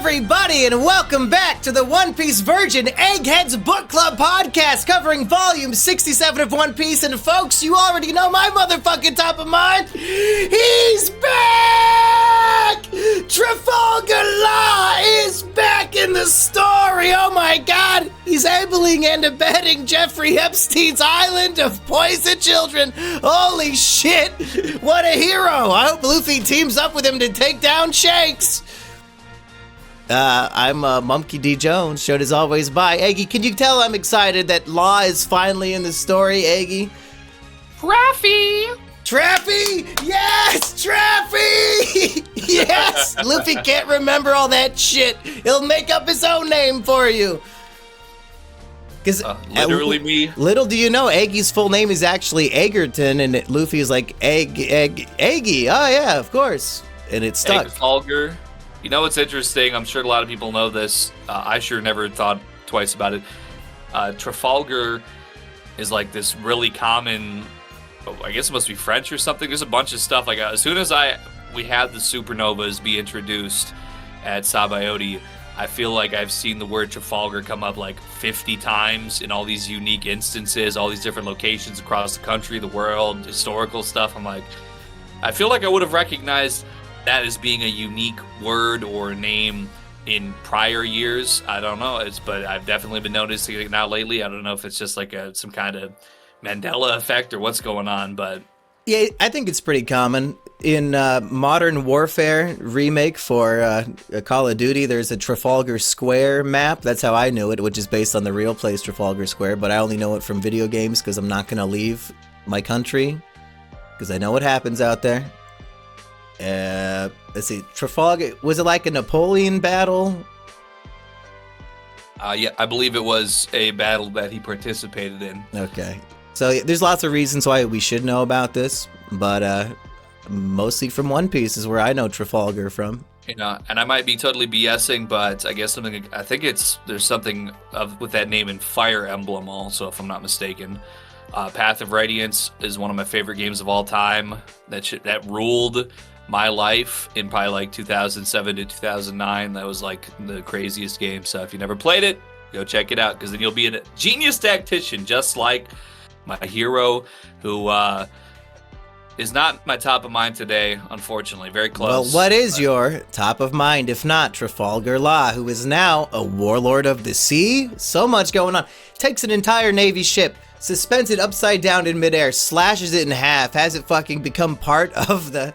everybody, and welcome back to the One Piece Virgin Eggheads Book Club podcast covering volume 67 of One Piece. And folks, you already know my motherfucking top of mind. He's back! Trafalgar Law is back in the story. Oh my god, he's abling and abetting Jeffrey Epstein's island of poison children. Holy shit, what a hero. I hope Luffy teams up with him to take down Shanks. I'm Mumkey D. Jones, showed as always by Eggy. Can you tell I'm excited that Law is finally in the story, Eggy? Traffy! Yes, Traffy! Yes! Luffy can't remember all that shit. He'll make up his own name for you. Literally me. Little do you know, Eggy's full name is actually Egerton, and Luffy is like, Eggy. Oh yeah, of course. And it's stuck. Trafalgar. You know what's interesting? I'm sure a lot of people know this. I sure never thought twice about it. Trafalgar is like this really common, I guess it must be French or something. There's a bunch of stuff. Like as soon as we had the supernovas be introduced at Sabaody, I feel like I've seen the word Trafalgar come up like 50 times in all these unique instances, all these different locations across the country, the world, historical stuff. I'm like, I feel like I would have recognized that as being a unique word or name in prior years. I don't know, but I've definitely been noticing it now lately. I don't know if it's just like some kind of Mandela effect or what's going on, but yeah, I think it's pretty common. In Modern Warfare remake for Call of Duty, there's a Trafalgar Square map. That's how I knew it, which is based on the real place Trafalgar Square, but I only know it from video games because I'm not going to leave my country because I know what happens out there. Let's see, Trafalgar, was it like a Napoleon battle? Yeah, I believe it was a battle that he participated in. Okay. So there's lots of reasons why we should know about this, but mostly from One Piece is where I know Trafalgar from. You know, and I might be totally BSing, but I guess there's something with that name in Fire Emblem also, if I'm not mistaken. Path of Radiance is one of my favorite games of all time. That ruled my life in probably like 2007 to 2009. That was like the craziest game. So if you never played it, go check it out, because then you'll be a genius tactician, just like my hero, who is not my top of mind today, unfortunately. Very close. Well, what is your top of mind if not Trafalgar Law, who is now a warlord of the sea? So much going on. Takes an entire Navy ship, suspends it upside down in midair, slashes it in half, has it fucking become part of the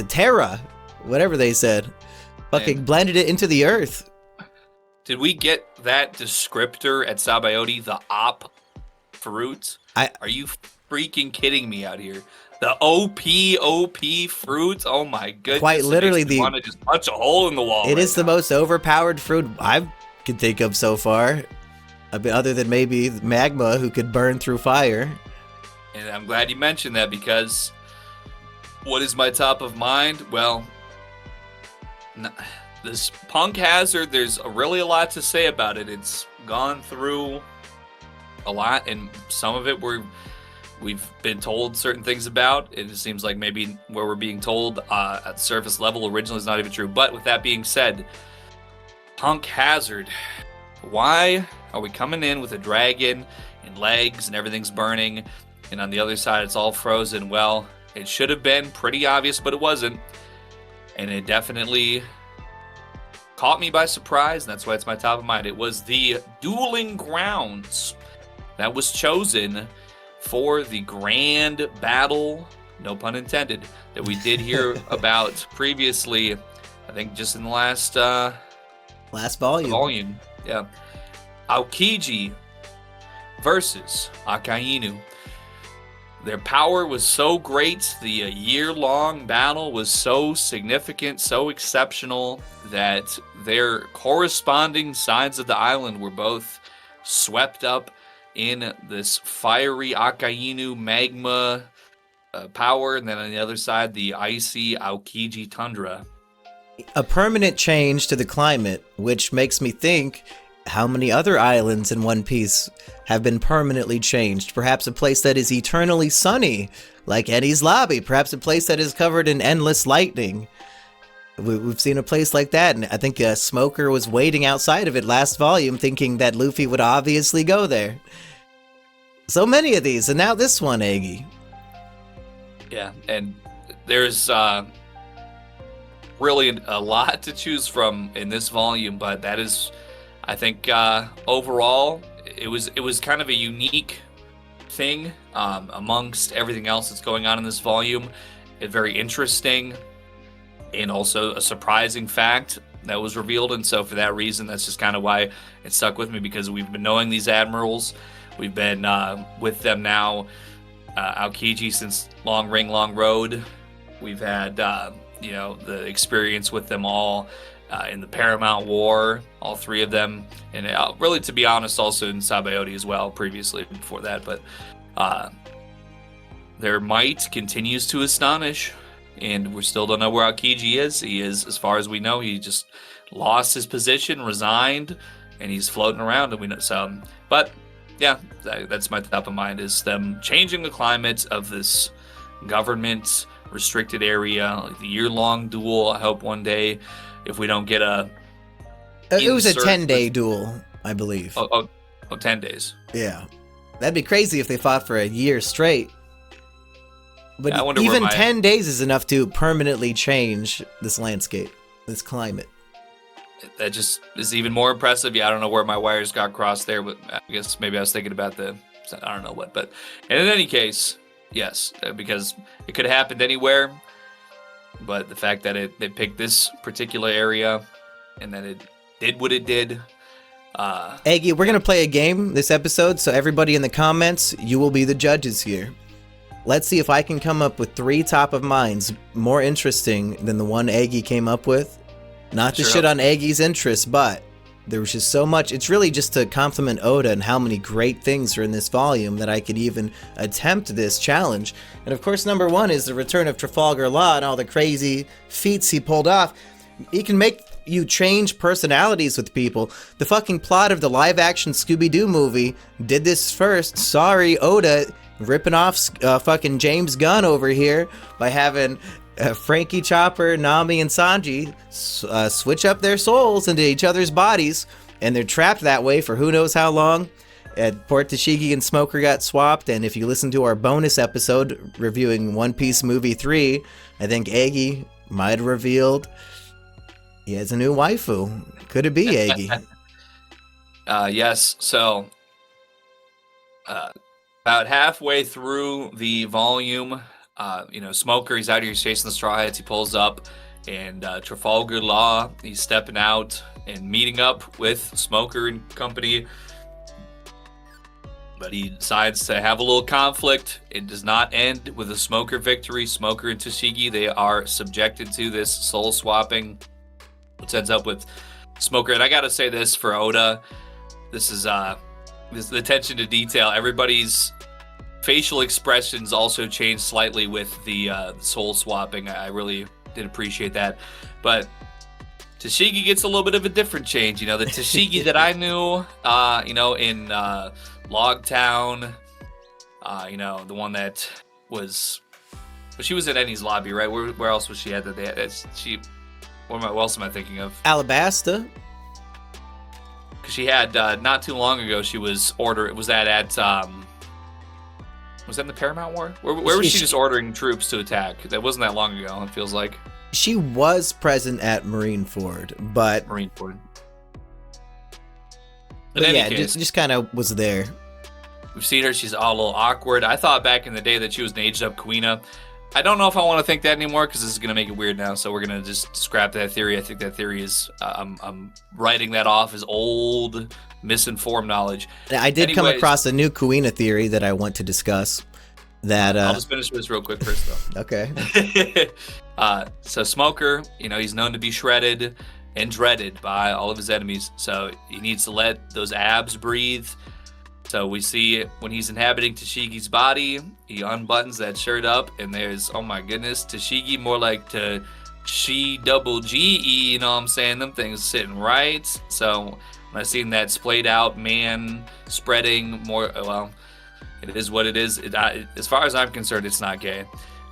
Terra, whatever they said. Fucking blended it into the earth. Did we get that descriptor at Sabaody, the op fruit? Are you freaking kidding me out here? The OP fruit? Oh my goodness. Quite literally, I want to just punch a hole in the wall. It is the most overpowered fruit I can think of so far. Other than maybe magma, who could burn through fire. And I'm glad you mentioned that, because what is my top of mind? Well, this Punk Hazard, there's really a lot to say about it. It's gone through a lot, and some of it we've been told certain things about. It seems like maybe where we're being told at the surface level originally is not even true. But with that being said, Punk Hazard, why are we coming in with a dragon and legs and everything's burning, and on the other side it's all frozen? Well, it should have been pretty obvious, but it wasn't. And it definitely caught me by surprise, and that's why it's my top of mind. It was the dueling grounds that was chosen for the grand battle, no pun intended, that we did hear about previously, I think just in the last volume. Yeah. Aokiji versus Akainu. Their power was so great, the year-long battle was so significant, so exceptional, that their corresponding sides of the island were both swept up in this fiery Akainu magma power, and then on the other side, the icy Aokiji tundra. A permanent change to the climate, which makes me think, how many other islands in One Piece have been permanently changed? Perhaps a place that is eternally sunny, like Eddie's Lobby. Perhaps a place that is covered in endless lightning. We've seen a place like that, and I think Smoker was waiting outside of it last volume thinking that Luffy would obviously go there. So many of these, and now this one, Eggy. Yeah, and there's really a lot to choose from in this volume, but that is, I think, overall, it was kind of a unique thing amongst everything else that's going on in this volume. Very interesting, and also a surprising fact that was revealed. And so for that reason, that's just kind of why it stuck with me, because we've been knowing these admirals. We've been with them now, Aokiji, since Long Ring, Long Road. We've had, the experience with them all in the Paramount War, all three of them. And really, to be honest, also in Sabaody as well, previously, before that. But their might continues to astonish. And we still don't know where Aokiji is. He is, as far as we know, he just lost his position, resigned, and he's floating around. And we know so. But yeah, that's my top of mind, is them changing the climate of this government restricted area, like the year-long duel. I hope one day, if we don't get a... It was a 10-day duel, I believe. 10 days. Yeah. That'd be crazy if they fought for a year straight. But yeah, even 10 days is enough to permanently change this landscape, this climate. That just is even more impressive. Yeah, I don't know where my wires got crossed there, but I guess maybe I was thinking about I don't know what. But and in any case, yes, because it could have happened anywhere. But the fact that they picked this particular area and that it did what it did. Eggy, we're going to play a game this episode, so everybody in the comments, you will be the judges here. Let's see if I can come up with 3 top of minds more interesting than the one Eggy came up with. Not to shit on Eggy's interest, but there was just so much. It's really just to compliment Oda and how many great things are in this volume that I could even attempt this challenge. And of course, number 1 is the return of Trafalgar Law and all the crazy feats he pulled off. He can make you change personalities with people. The fucking plot of the live-action Scooby-Doo movie did this first. Sorry, Oda, ripping off fucking James Gunn over here by having Frankie, Chopper, Nami, and Sanji switch up their souls into each other's bodies, and they're trapped that way for who knows how long. Port Tashigi and Smoker got swapped, and if you listen to our bonus episode reviewing One Piece Movie 3, I think Eggy might have revealed he has a new waifu. Could it be Eggy? Yes, so about halfway through the volume, Smoker, he's out here chasing the Straw Hats. He pulls up, and Trafalgar Law, he's stepping out and meeting up with Smoker and company. But he decides to have a little conflict. It does not end with a Smoker victory. Smoker and Tashigi, they are subjected to this soul swapping, which ends up with Smoker. And I gotta say this for Oda, this is the attention to detail. Everybody's facial expressions also changed slightly with the soul swapping. I really did appreciate that. But Tashigi gets a little bit of a different change. The Tashigi that I knew, in Logtown, the one that was... But she was at Ennie's lobby, right? Where else was she at? Where else am I thinking of? Alabasta. Because she had, not too long ago, she was was that in the Paramount War? Where was she just ordering troops to attack? That wasn't that long ago, it feels like. She was present at Marineford, but... Marineford. But yeah, just kind of was there. We've seen her, she's all a little awkward. I thought back in the day that she was an aged up Kuina. I don't know if I want to think that anymore, because this is going to make it weird now, so we're going to just scrap that theory. I think that theory is... I'm writing that off as old, misinformed knowledge. I did come across a new Kuina theory that I want to discuss. I'll just finish this real quick first, though. Okay. So Smoker, he's known to be shredded and dreaded by all of his enemies, so he needs to let those abs breathe. So we see when he's inhabiting Tashigi's body, he unbuttons that shirt up, and there's, oh my goodness, Tashigi, more like She-double-G-E, you know what I'm saying? Them things sitting right. So when I seen that splayed out man spreading more, well, it is what it is. As far as I'm concerned, it's not gay.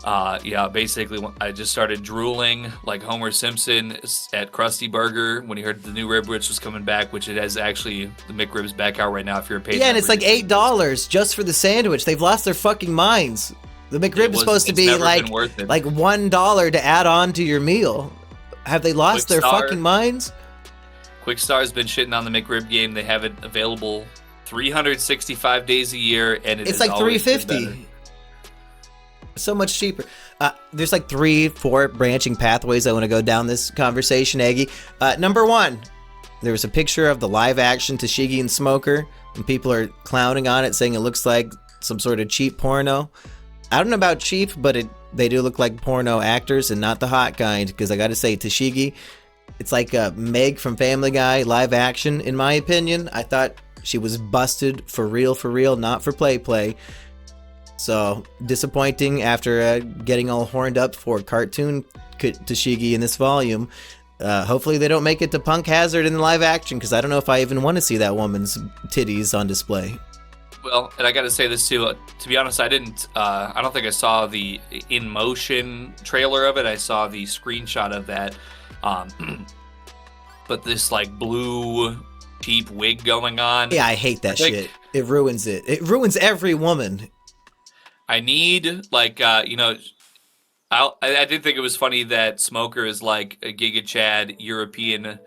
Yeah, basically, I just started drooling like Homer Simpson at Krusty Burger when he heard the new rib was coming back, which it has actually, the McRib's back out right now if you're a paid Yeah, and it's member. like $8 just for the sandwich. They've lost their fucking minds. The McRib is supposed to be like $1 to add on to your meal. Have they lost their fucking minds? Quick Star's been shitting on the McRib game. They have it available 365 days a year, and it's like $3.50. So much cheaper. There's like 3-4 branching pathways I want to go down this conversation, Eggy. Number one, there was a picture of the live action Tashigi and Smoker, and people are clowning on it, saying it looks like some sort of cheap porno. I don't know about cheap, but they do look like porno actors and not the hot kind, because I gotta say, Tashigi, it's like Meg from Family Guy live action, in my opinion. I thought she was busted for real, not for play. So, disappointing after getting all horned up for cartoon Tashigi in this volume. Hopefully they don't make it to Punk Hazard in the live action, because I don't know if I even want to see that woman's titties on display. Well, and I got to say this too. To be honest, I didn't. I don't think I saw the in motion trailer of it. I saw the screenshot of that. But this like blue cheap wig going on. Yeah, I hate that shit. It ruins it. It ruins every woman. I need like I did think it was funny that Smoker is like a Giga Chad European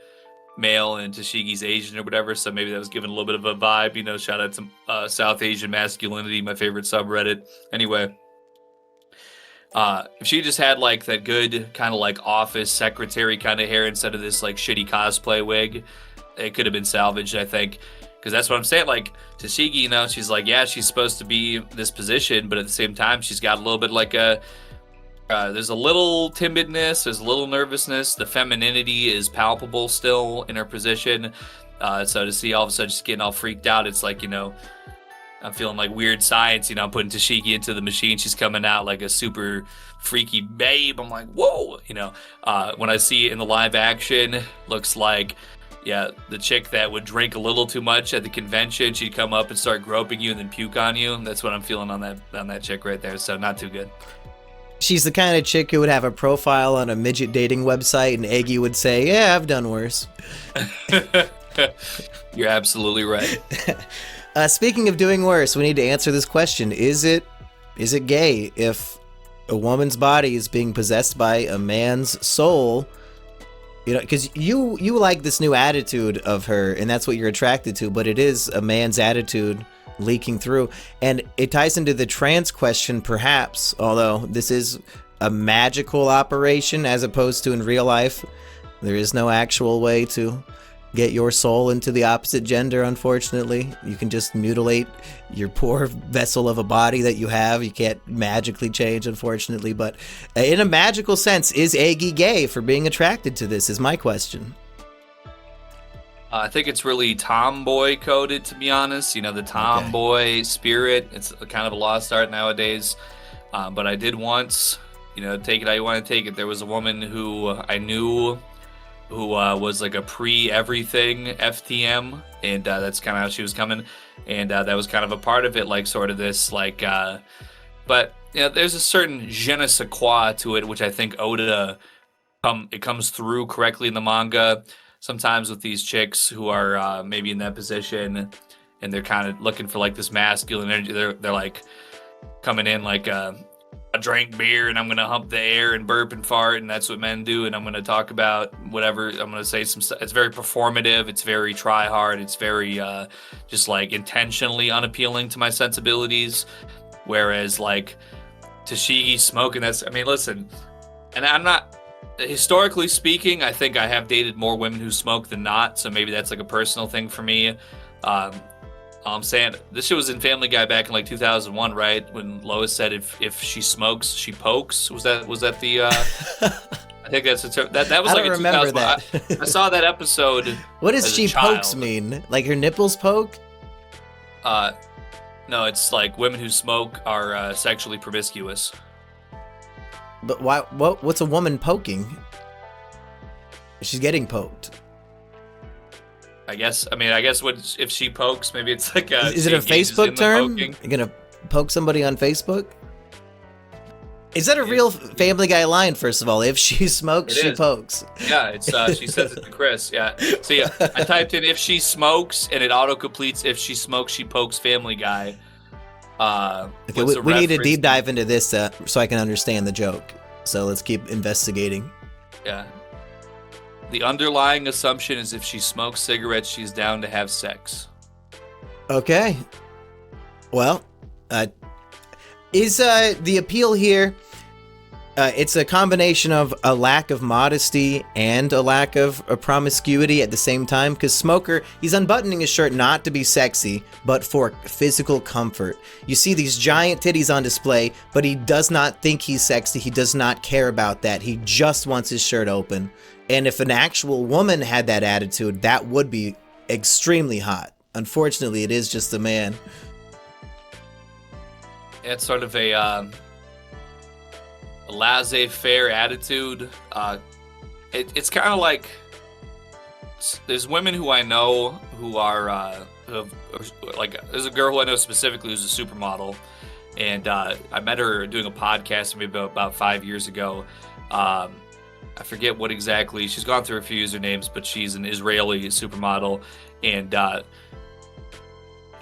male and Tashigi's Asian or whatever, so maybe that was giving a little bit of a vibe, shout out to South Asian masculinity, my favorite subreddit. Anyway, if she just had like that good kind of like office secretary kind of hair instead of this like shitty cosplay wig, it could have been salvaged, I think. Because that's what I'm saying, like, Tashigi, she's like, yeah, she's supposed to be this position, but at the same time, she's got a little bit like there's a little timidness, there's a little nervousness, the femininity is palpable still in her position, so to see all of a sudden she's getting all freaked out, it's like, I'm feeling like Weird Science, I'm putting Tashigi into the machine, she's coming out like a super freaky babe, I'm like, whoa, when I see it in the live action, looks like, yeah, the chick that would drink a little too much at the convention, she'd come up and start groping you and then puke on you. That's what I'm feeling on that chick right there. So not too good. She's the kind of chick who would have a profile on a midget dating website, and Eggy would say, "Yeah, I've done worse." You're absolutely right. Speaking of doing worse, we need to answer this question: Is it gay if a woman's body is being possessed by a man's soul? Because you like this new attitude of her, and that's what you're attracted to, but it is a man's attitude leaking through. And it ties into the trans question, perhaps, although this is a magical operation as opposed to in real life. There is no actual way to get your soul into the opposite gender, unfortunately. You can just mutilate your poor vessel of a body that you have. You can't magically change, unfortunately. But in a magical sense, is Eggy gay for being attracted to this, is my question. I think it's really tomboy coded, to be honest. The tomboy spirit. It's kind of a lost art nowadays. But I did once, take it how you want to take it. There was a woman who I knew who was like a pre-everything FTM, and that's kind of how she was coming, and that was kind of a part of it, like sort of this, like, but there's a certain je ne sais quoi to it, which I think Oda, it comes through correctly in the manga, sometimes with these chicks who are maybe in that position, and they're kind of looking for like this masculine energy, they're like coming in like, I drank beer and I'm going to hump the air and burp and fart, and that's what men do, and I'm going to talk about whatever, I'm going to say some stuff. It's very performative, it's very try hard, it's very just like intentionally unappealing to my sensibilities, whereas like Tashigi smoking, listen, and I'm not, historically speaking, I think I have dated more women who smoke than not, so maybe that's like a personal thing for me. I'm saying this shit was in Family Guy back in like 2001, right? When Lois said if she smokes, she pokes. Was that the? I think that's that was like a 2000. That. I saw that episode. What does she pokes mean? Like her nipples poke? No, it's like women who smoke are sexually promiscuous. But why? What's a woman poking? She's getting poked. I guess what if she pokes? Maybe it's like a. Is it a Facebook term? You're gonna poke somebody on Facebook? Is that a real Family Guy line, first of all? If she smokes, she pokes. Yeah, it's she says it to Chris. Yeah. So yeah, I typed in if she smokes and it auto-completes if she smokes, she pokes Family Guy. Okay, we need to deep dive into this so I can understand the joke. So let's keep investigating. Yeah. The underlying assumption is if she smokes cigarettes, she's down to have sex. Okay. Well, is the appeal here, it's a combination of a lack of modesty and a lack of promiscuity at the same time? Because Smoker, he's unbuttoning his shirt not to be sexy, but for physical comfort. You see these giant titties on display, but he does not think he's sexy. He does not care about that. He just wants his shirt open. And if an actual woman had that attitude, that would be extremely hot. Unfortunately, it is just a man. It's sort of a laissez-faire attitude. It's kind of like there's women who I know who are like there's a girl who I know specifically who's a supermodel, and I met her doing a podcast maybe about 5 years ago. I forget what exactly. She's gone through a few usernames, but she's an Israeli supermodel, and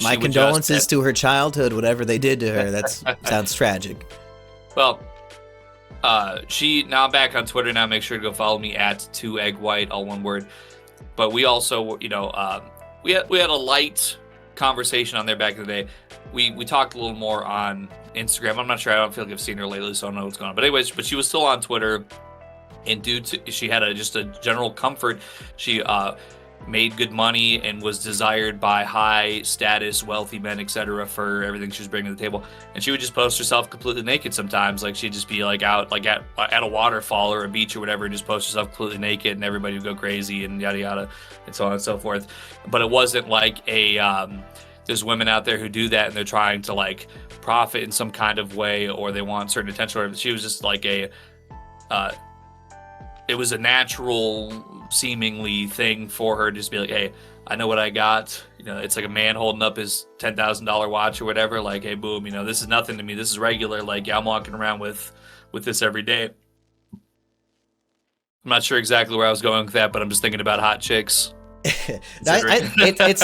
my condolences to her childhood, whatever they did to her. That sounds tragic. Well, now I'm back on Twitter now. Make sure to go follow me at 2eggwhite, all one word. But we also, we had a light conversation on there back in the day. We talked a little more on Instagram. I'm not sure. I don't feel like I've seen her lately, so I don't know what's going on. But anyways, she was still on Twitter, and due to she had just a general comfort. She made good money and was desired by high status, wealthy men, etc. for everything she was bringing to the table. And she would just post herself completely naked sometimes. Like she'd just be like out like at a waterfall or a beach or whatever and just post herself completely naked and everybody would go crazy and yada yada and so on and so forth. But it wasn't like there's women out there who do that and they're trying to like profit in some kind of way or they want certain attention. Or she was just like it was a natural seemingly thing for her to just be like, hey, I know what I got. It's like a man holding up his $10,000 watch or whatever. Like, hey, boom, this is nothing to me. This is regular. Like, yeah, I'm walking around with this every day. I'm not sure exactly where I was going with that, but I'm just thinking about hot chicks. It's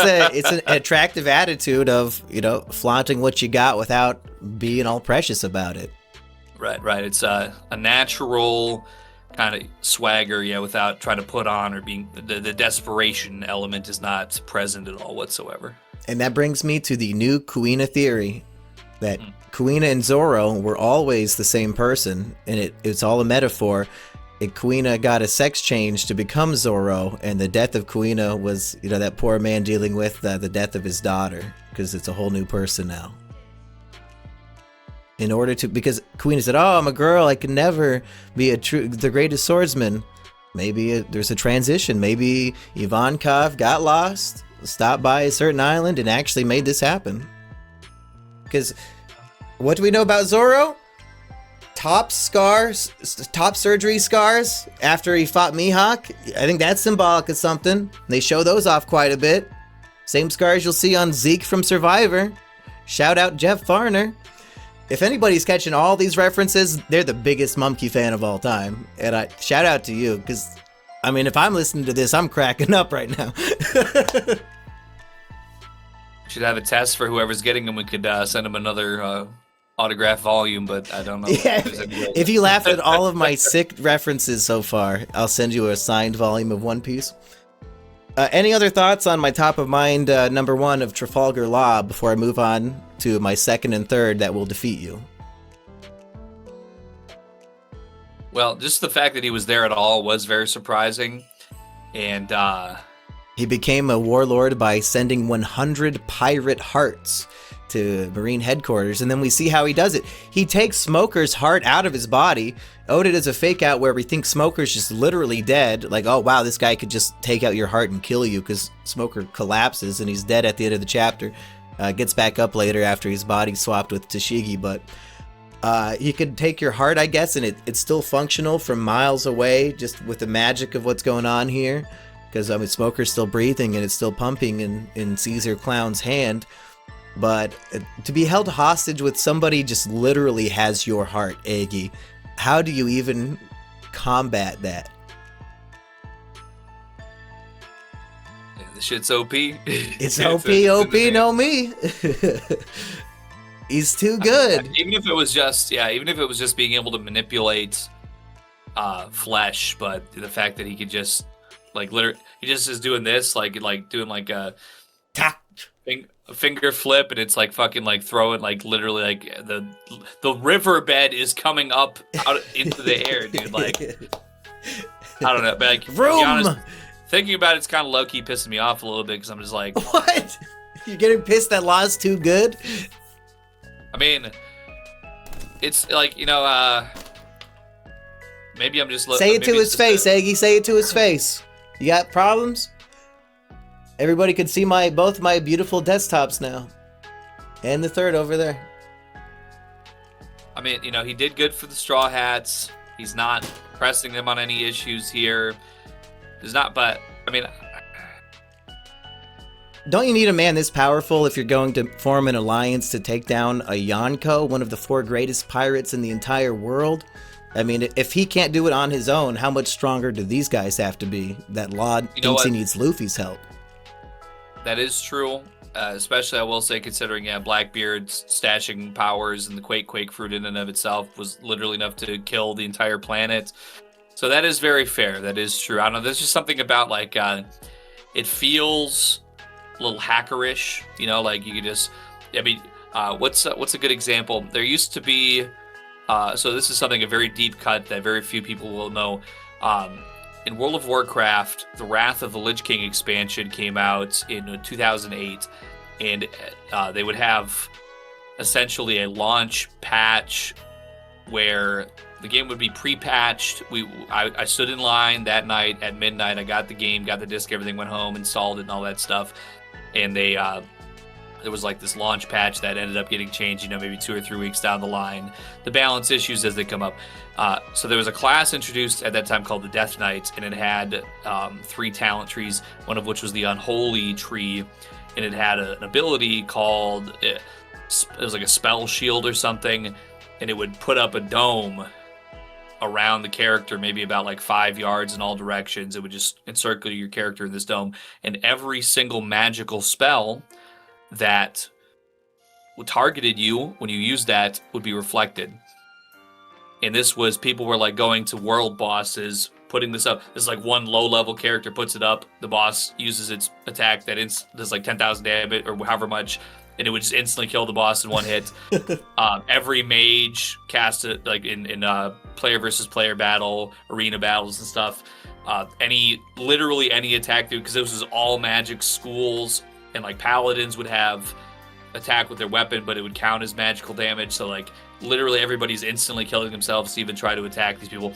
an attractive attitude of, flaunting what you got without being all precious about it. Right. It's a natural kind of swagger, without trying to put on or being the desperation element is not present at all whatsoever. And that brings me to the new Kuina theory that Kuina and Zoro were always the same person, and it's all a metaphor. Kuina got a sex change to become Zoro, and the death of Kuina was, that poor man dealing with the death of his daughter, because it's a whole new person now. Because Kuina said, oh, I'm a girl, I can never be the greatest swordsman. Maybe there's a transition. Maybe Ivankov got lost, stopped by a certain island, and actually made this happen. Because what do we know about Zoro? Top surgery scars after he fought Mihawk. I think that's symbolic of something. They show those off quite a bit. Same scars you'll see on Zeke from Survivor. Shout out Jeff Farner. If anybody's catching all these references, they're the biggest Mumkey fan of all time. And I shout out to you, because, if I'm listening to this, I'm cracking up right now. Should have a test for whoever's getting them. We could send them another autograph volume, but I don't know. Yeah, if you laughed at all of my sick references so far, I'll send you a signed volume of One Piece. Any other thoughts on my top of mind number one of Trafalgar Law before I move on to my second and third that will defeat you? Well, just the fact that he was there at all was very surprising. And he became a warlord by sending 100 pirate hearts to Marine headquarters, and then we see how he does it. He takes Smoker's heart out of his body. Odin is a fake out where we think Smoker's just literally dead. Like, oh wow, this guy could just take out your heart and kill you, because Smoker collapses and he's dead at the end of the chapter. Gets back up later after his body swapped with Tashigi, but he could take your heart, I guess, and it's still functional from miles away, just with the magic of what's going on here. Because Smoker's still breathing and it's still pumping in Caesar Clown's hand. But to be held hostage with somebody just literally has your heart, Eggy, how do you even combat that? Yeah, the shit's OP. It's OP, know me. He's too good. Even if it was just being able to manipulate flesh, but the fact that he could just like literally, he just is doing this, like doing like a finger flip, and it's like fucking like throwing like literally like the riverbed is coming up out into the air, dude. Like I don't know, but like Vroom! to be honest, thinking about it's kind of low key pissing me off a little bit because I'm just like, what? You're getting pissed that Law's too good? I mean, it's like, maybe I'm just say it to his face, Eggy. Say it to his face. You got problems? Everybody can see both my beautiful desktops now. And the third over there. I mean, he did good for the Straw Hats. He's not pressing them on any issues here. But I mean, don't you need a man this powerful if you're going to form an alliance to take down a Yonko, one of the 4 greatest pirates in the entire world? I mean, if he can't do it on his own, how much stronger do these guys have to be? That Law thinks he needs Luffy's help. That is true, especially I will say considering Blackbeard's stashing powers and the Quake fruit in and of itself was literally enough to kill the entire planet. So that is very fair. That is true. I don't know. There's just something about like it feels a little hackerish. Like you could just. I mean, what's a good example? There used to be. So this is a very deep cut that very few people will know. In World of Warcraft, the Wrath of the Lich King expansion came out in 2008, and they would have essentially a launch patch where the game would be pre-patched. I stood in line that night at midnight. I got the game, got the disc, everything, went home, installed it, and all that stuff. And there was like this launch patch that ended up getting changed, maybe 2 or 3 weeks down the line to balance issues as they come up. So there was a class introduced at that time called the Death Knight, and it had 3 talent trees, one of which was the Unholy Tree, and it had an ability called, it was like a spell shield or something, and it would put up a dome around the character, maybe about like 5 yards in all directions. It would just encircle your character in this dome, and every single magical spell that targeted you when you used that would be reflected. And this was, people were like going to world bosses, putting this up. This is like one low-level character puts it up, the boss uses its attack that does like 10,000 damage or however much, and it would just instantly kill the boss in one hit. Every mage cast it like in player versus player battle, arena battles and stuff. Literally any attack through, because this was all magic schools, and like paladins would have attack with their weapon, but it would count as magical damage. So like literally everybody's instantly killing themselves to even try to attack these people.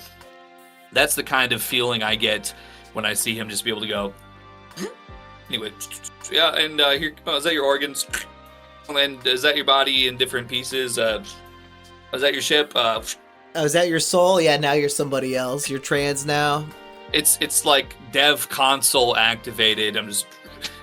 That's the kind of feeling I get when I see him just be able to go. Anyway, yeah, and here, is that your organs? And is that your body in different pieces? Is that your ship? Is that your soul? Yeah, now you're somebody else. You're trans now. It's like dev console activated.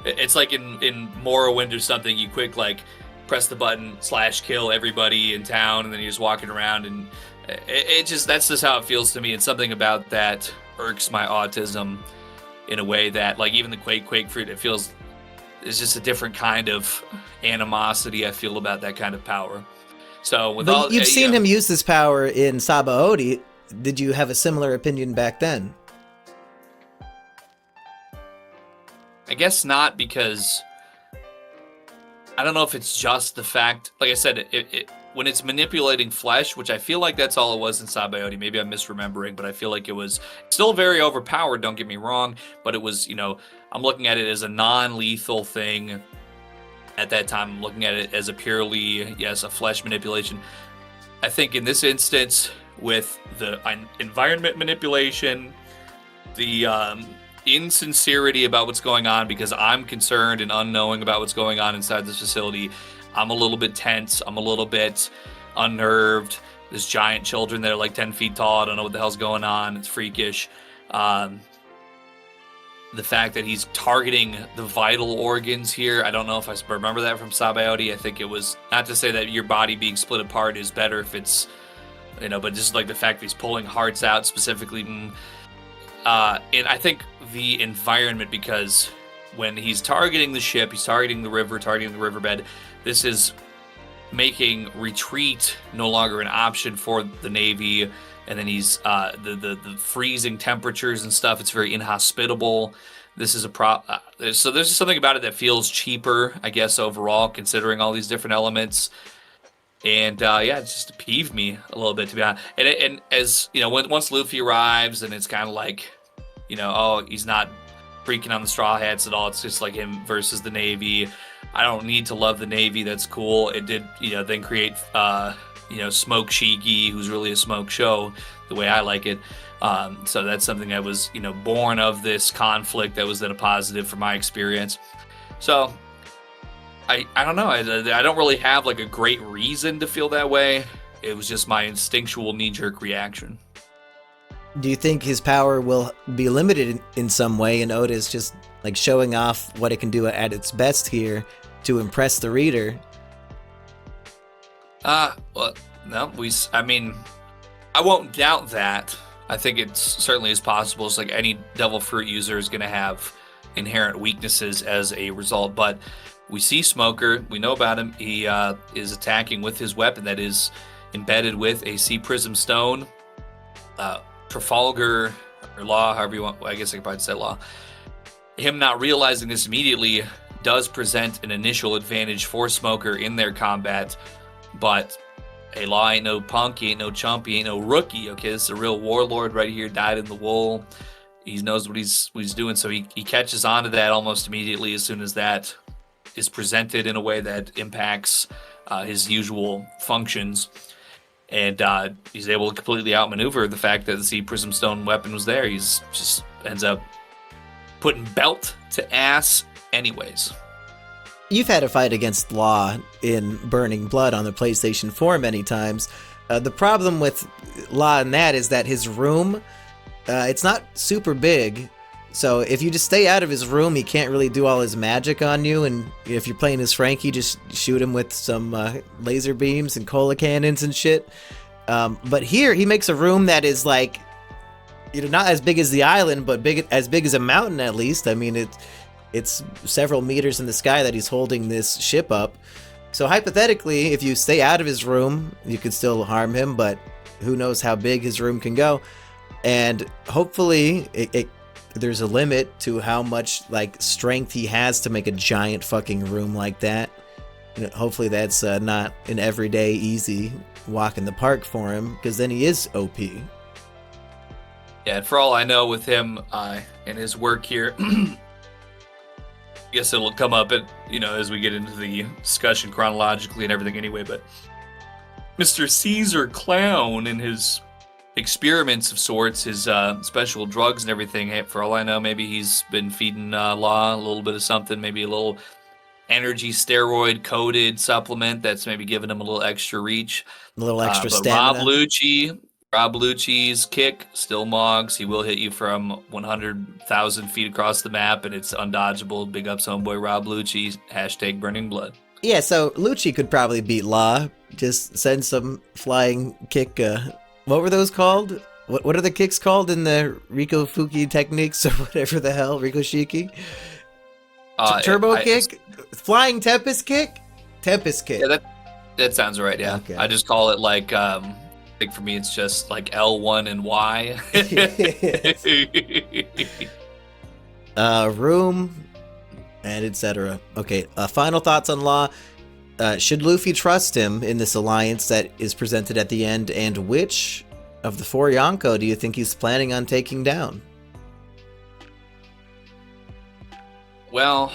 It's like in Morrowind or something. You quick like press the button / kill everybody in town, and then you're just walking around, and that's just how it feels to me. And something about that irks my autism in a way that like even the Quake fruit, it feels it's just a different kind of animosity I feel about that kind of power. So you've seen him use this power in Sabaody. Did you have a similar opinion back then? I guess not, because I don't know if it's just the fact, like I said, when it's manipulating flesh, which I feel like that's all it was in Sabaody. Maybe I'm misremembering, but I feel like it was still very overpowered, don't get me wrong, but it was, I'm looking at it as a non-lethal thing at that time. I'm looking at it as a purely, yes, a flesh manipulation. I think in this instance, with the environment manipulation, the insincerity about what's going on, because I'm concerned and unknowing about what's going on inside this facility, I'm a little bit tense. I'm a little bit unnerved. There's giant children that are like 10 feet tall. I don't know what the hell's going on. It's freakish. the fact that he's targeting the vital organs here. I don't know if I remember that from Sabaody. I think it was, not to say that your body being split apart is better if it's, but just like the fact that he's pulling hearts out specifically. And I think the environment, because when he's targeting the ship, he's targeting the river, targeting the riverbed, this is making retreat no longer an option for the Navy. And then he's the freezing temperatures and stuff. It's very inhospitable. This is so there's just something about it that feels cheaper, I guess, overall, considering all these different elements. And it just peeved me a little bit, to be honest. And as once Luffy arrives, and it's kind of like, he's not freaking on the Straw Hats at all. It's just like him versus the Navy. I don't need to love the Navy. That's cool. It did, then create. Smoke Shiki, who's really a smoke show, the way I like it. So that's something that was, born of this conflict that was then a positive for my experience. So I don't know. I don't really have like a great reason to feel that way. It was just my instinctual knee-jerk reaction. Do you think his power will be limited in some way, and Oda's just like showing off what it can do at its best here to impress the reader? Well, no, I won't doubt that. I think it certainly is possible. It's like any devil fruit user is going to have inherent weaknesses as a result. But we see Smoker. We know about him. He is attacking with his weapon that is embedded with a sea prism stone. Trafalgar or Law, however you want. Well, I guess I could probably say Law. Him not realizing this immediately does present an initial advantage for Smoker in their combat. But hey, Law ain't no punk, he ain't no chump, he ain't no rookie. Okay, this is a real warlord right here, dyed in the wool. He knows what he's doing, so he catches on to that almost immediately as soon as that is presented in a way that impacts his usual functions. And he's able to completely outmaneuver the fact that the Sea Prism Stone weapon was there. He's just ends up putting belt to ass anyways. You've had a fight against Law in Burning Blood on the PlayStation 4 many times. The problem with Law in that is that his room, it's not super big. So if you just stay out of his room, he can't really do all his magic on you. And if you're playing as Frankie, just shoot him with some laser beams and cola cannons and shit. But here, he makes a room that is like, not as big as the island, but as big as a mountain at least. I mean, it's several meters in the sky that he's holding this ship up. So hypothetically, if you stay out of his room, you could still harm him, but who knows how big his room can go. And hopefully there's a limit to how much like strength he has to make a giant fucking room like that. Hopefully that's not an everyday easy walk in the park for him, because then he is OP. Yeah, and for all I know with him and his work here, I guess it'll come up as we get into the discussion chronologically and everything anyway, but Mr. Caesar Clown and his experiments of sorts, his special drugs and everything, for all I know, maybe he's been feeding Law a little bit of something, maybe a little energy steroid coated supplement that's maybe giving him a little extra reach. A little extra but stamina. Rob Lucci's kick still mogs. He will hit you from 100,000 feet across the map, and it's undodgeable. Big ups, homeboy Rob Lucci. # Burning Blood. Yeah, so Lucci could probably beat Law. Just send some flying kick. What were those called? What are the kicks called in the Riko Fuki techniques or whatever the hell? Riko Shiki? Turbo kick? Flying Tempest kick? Tempest kick. Yeah, that sounds right, yeah. Okay. I just call it like... I think for me, it's just like L1 and Y. Room, and etc. Okay, final thoughts on Law. Should Luffy trust him in this alliance that is presented at the end, and which of the 4 Yonko do you think he's planning on taking down? Well,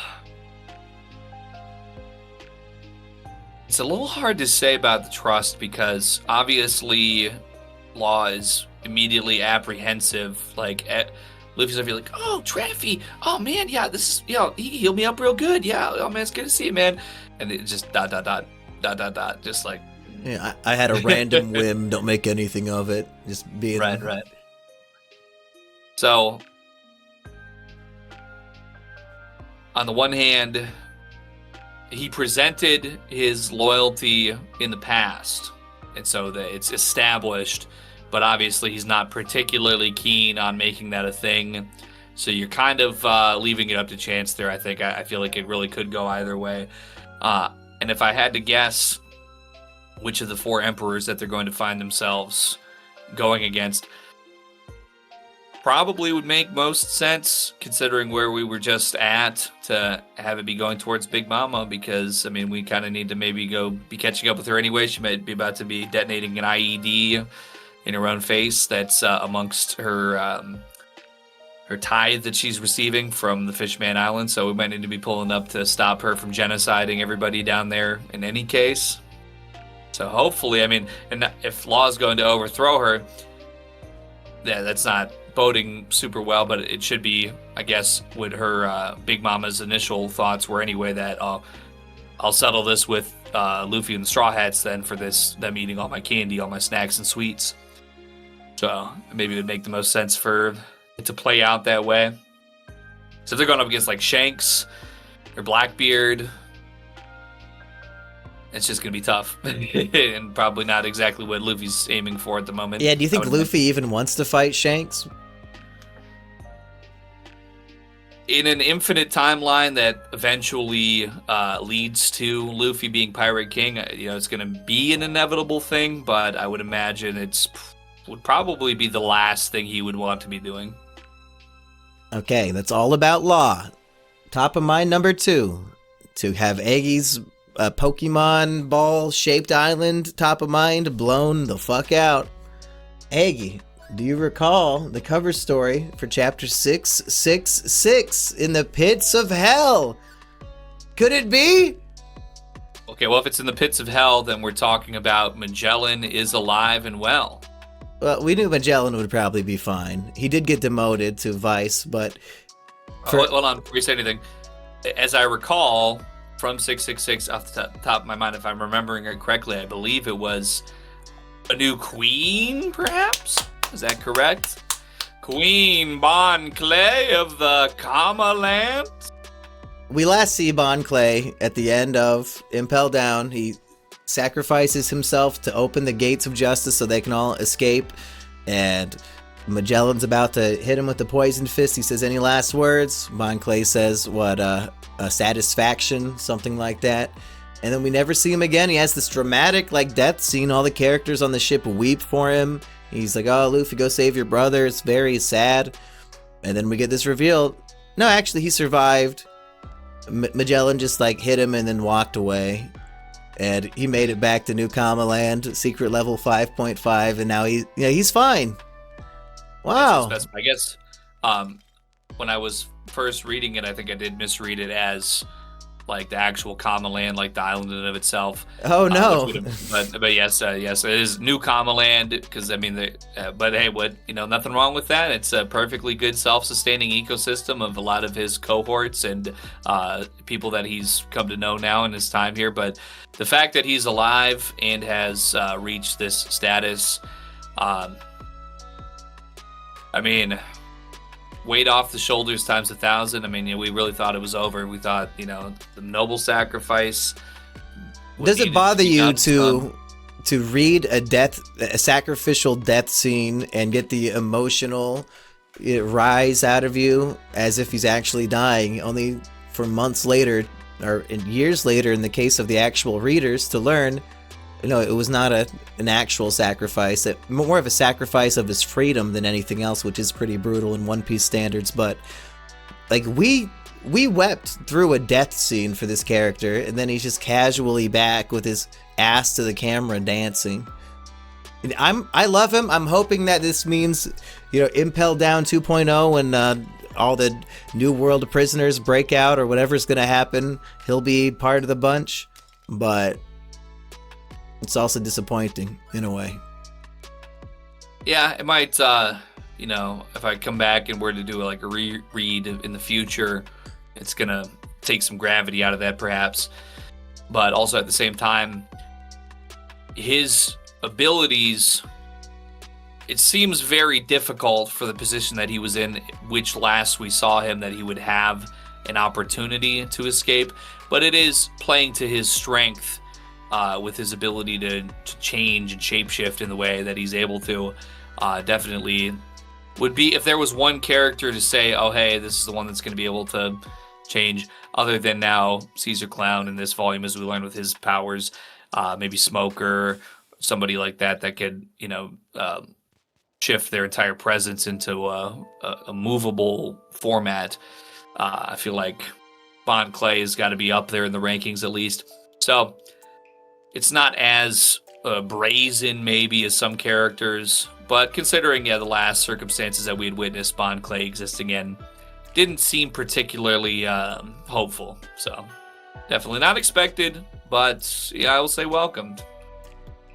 it's a little hard to say about the trust because obviously Law is immediately apprehensive. Like, Luffy's gonna be like, "Oh, Traffy, oh man, yeah, this is, he healed me up real good. Yeah, oh man, it's good to see you, man." And it just ... just like, yeah, I had a random whim. Don't make anything of it. Just being right. So on the one hand, he presented his loyalty in the past, and so that it's established, but obviously he's not particularly keen on making that a thing. So you're kind of leaving it up to chance there, I think. I feel like it really could go either way. And if I had to guess which of the 4 emperors that they're going to find themselves going against, probably would make most sense considering where we were just at to have it be going towards Big Mama, because, I mean, we kind of need to maybe go be catching up with her anyway. She might be about to be detonating an IED in her own face that's amongst her her tithe that she's receiving from the Fishman Island, so we might need to be pulling up to stop her from genociding everybody down there in any case. So hopefully, I mean, and if Law is going to overthrow her, yeah, that's not boding super well, but it should be, I guess, what her Big Mama's initial thoughts were anyway, that I'll settle this with Luffy and the Straw Hats then for them eating all my candy, all my snacks and sweets. So maybe it would make the most sense for it to play out that way. So if they're going up against like Shanks or Blackbeard, it's just going to be tough and probably not exactly what Luffy's aiming for at the moment. Yeah, do you think Luffy even wants to fight Shanks? In an infinite timeline that eventually leads to Luffy being Pirate King, it's going to be an inevitable thing, but I would imagine would probably be the last thing he would want to be doing. Okay, that's all about Law. Top of mind number 2, to have Eggy's Pokemon ball-shaped island, top of mind, blown the fuck out. Eggy, do you recall the cover story for chapter 666, In the Pits of Hell? Could it be? Okay, well, if it's in the Pits of Hell, then we're talking about Magellan is alive and well. Well, we knew Magellan would probably be fine. He did get demoted to Vice, but... Hold on, before you say anything. As I recall, from 666, off the top of my mind, if I'm remembering it correctly, I believe it was a new queen, perhaps? Is that correct? Queen Bon Clay of the Kama Land? We last see Bon Clay at the end of Impel Down. He sacrifices himself to open the gates of justice so they can all escape, and Magellan's about to hit him with the poison fist. He says, any last words? Bon Clay says, a satisfaction, something like that. And then we never see him again. He has this dramatic death scene. All the characters on the ship weep for him. He's like, oh, Luffy, go save your brother. It's very sad. And then we get this reveal. No, actually, he survived. Magellan just hit him and then walked away. And he made it back to New Kama Land, secret level 5.5, and now he's fine. Wow. I guess when I was first reading it, I think I did misread it as the actual Kama Land, the island in and of itself. Oh no! But yes, it is New Kama Land, because but hey, nothing wrong with that. It's a perfectly good self-sustaining ecosystem of a lot of his cohorts and people that he's come to know now in his time here. But the fact that he's alive and has reached this status, weight off the shoulders times 1,000. We really thought it was over. We thought, the noble sacrifice. Does it bother you to read a sacrificial death scene and get the emotional rise out of you as if he's actually dying, only for months later or years later in the case of the actual readers to learn it was not an actual sacrifice, more of a sacrifice of his freedom than anything else, which is pretty brutal in One Piece standards. But we wept through a death scene for this character, and then he's just casually back with his ass to the camera dancing. I love him. I'm hoping that this means Impel Down 2.0 when all the New World prisoners break out or whatever's gonna happen, he'll be part of the bunch. But it's also disappointing in a way. Yeah, it might, if I come back and were to do a reread in the future, it's going to take some gravity out of that perhaps. But also at the same time, his abilities, it seems very difficult for the position that he was in, which last we saw him, that he would have an opportunity to escape, but it is playing to his strength with his ability to change and shapeshift in the way that he's able to. Definitely would be, if there was one character to say, oh, hey, this is the one that's going to be able to change, other than now Caesar Clown in this volume, as we learn with his powers, maybe Smoker, somebody like that could, shift their entire presence into a movable format. I feel like Bon Clay has got to be up there in the rankings at least. So it's not as brazen maybe as some characters, but considering the last circumstances that we had witnessed Bon Clay existing in, didn't seem particularly hopeful. So definitely not expected, but I will say welcomed.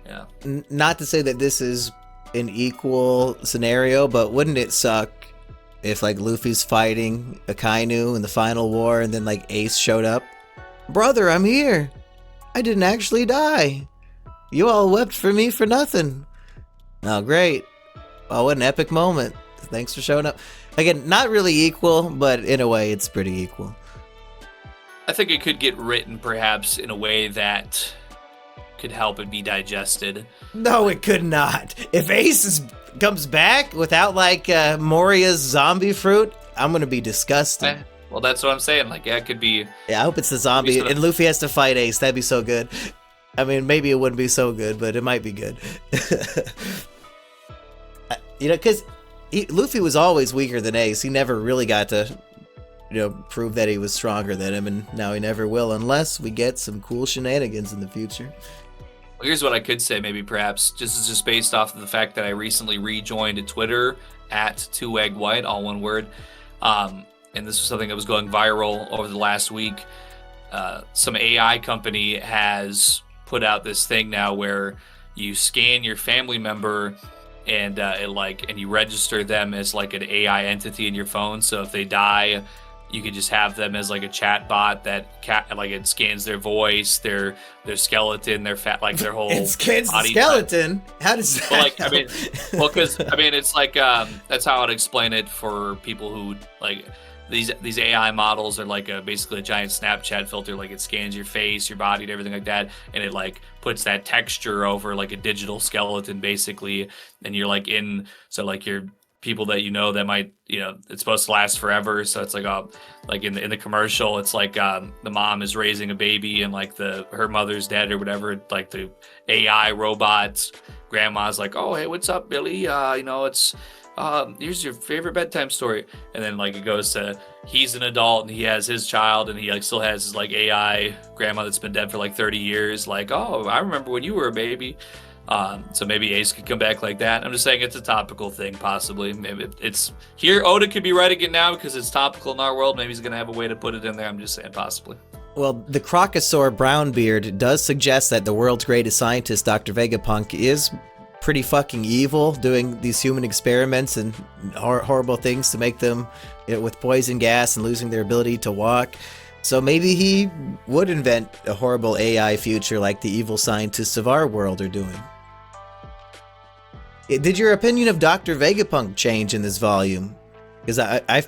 Yeah. Not to say that this is an equal scenario, but wouldn't it suck if like Luffy's fighting Akainu in the final war and then like Ace showed up? Brother, I'm here. I didn't actually die. You all wept for me for nothing. Oh, great. Oh, what an epic moment. Thanks for showing up. Again, not really equal, but in a way it's pretty equal. I think it could get written perhaps in a way that could help it be digested. No, it could not. If Ace comes back without like Moria's zombie fruit, I'm gonna be disgusted. Well, that's what I'm saying. Like, it could be. Yeah, I hope it's the zombie and Luffy has to fight Ace. That'd be so good. I mean, maybe it wouldn't be so good, but it might be good. Because Luffy was always weaker than Ace. He never really got to, prove that he was stronger than him, and now he never will unless we get some cool shenanigans in the future. Well, here's what I could say, maybe perhaps, just based off of the fact that I recently rejoined Twitter at 2EggWhite, all one word. And this was something that was going viral over the last week. Some AI company has put out this thing now where you scan your family member and and you register them as like an AI entity in your phone. So if they die, you could just have them as like a chat bot that it scans their voice, their skeleton, their fat, like their whole. It scans the skeleton. How does that? Well, because it's like that's how I'd explain it for people who like. These AI models are like basically a giant Snapchat filter. Like, it scans your face, your body, and everything like that, and it like puts that texture over like a digital skeleton basically. And you're like so you're people that that might it's supposed to last forever. So it's like in the commercial, it's like the mom is raising a baby and like her mother's dead or whatever. Like the AI robots, grandma's like, oh hey, what's up, Billy? It's. Here's your favorite bedtime story, and then like it goes to he's an adult and he has his child and he like still has his like AI grandma that's been dead for like 30 years. Like, oh, I remember when you were a baby. So maybe Ace could come back like that. I'm just saying it's a topical thing, possibly. Maybe it's here. Oda could be writing it now because it's topical in our world. Maybe he's gonna have a way to put it in there. I'm just saying, possibly. Well, the Crocosaur Brownbeard does suggest that the world's greatest scientist, Dr. Vegapunk, is pretty fucking evil, doing these human experiments and horrible things to make them with poison gas and losing their ability to walk. So maybe he would invent a horrible AI future like the evil scientists of our world are doing. Did your opinion of Dr. Vegapunk change in this volume? Because I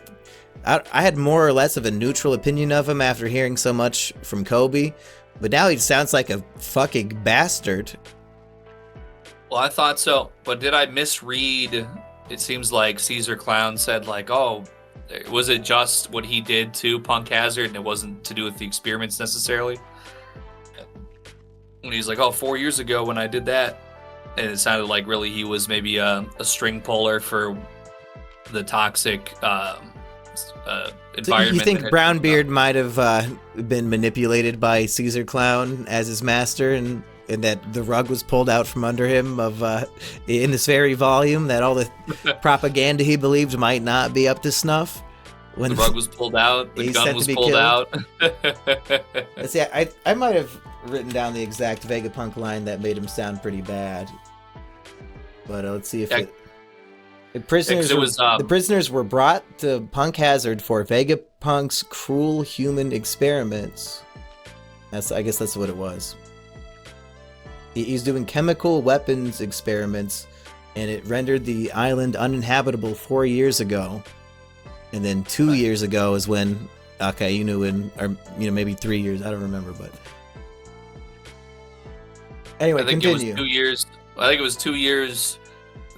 had more or less of a neutral opinion of him after hearing so much from Kobe, but now he sounds like a fucking bastard. Well, I thought so, but did I misread? It seems like Caesar Clown said like, oh, was it just what he did to Punk Hazard and it wasn't to do with the experiments necessarily? And he's like, oh, 4 years ago when I did that. And it sounded like really he was maybe a string puller for the toxic environment. So you think Brownbeard might have been manipulated by Caesar Clown as his master and that the rug was pulled out from under him in this very volume, that all the propaganda he believed might not be up to snuff? When the rug was pulled out, the gun was pulled out. Let's see, I might have written down the exact Vegapunk line that made him sound pretty bad. But let's see if the prisoners were brought to Punk Hazard for Vegapunk's cruel human experiments. I guess that's what it was. He's doing chemical weapons experiments, and it rendered the island uninhabitable 4 years ago. And then 2 years ago is when Okay, you knew maybe 3 years. I don't remember, but anyway, I think continue. It was 2 years. I think it was 2 years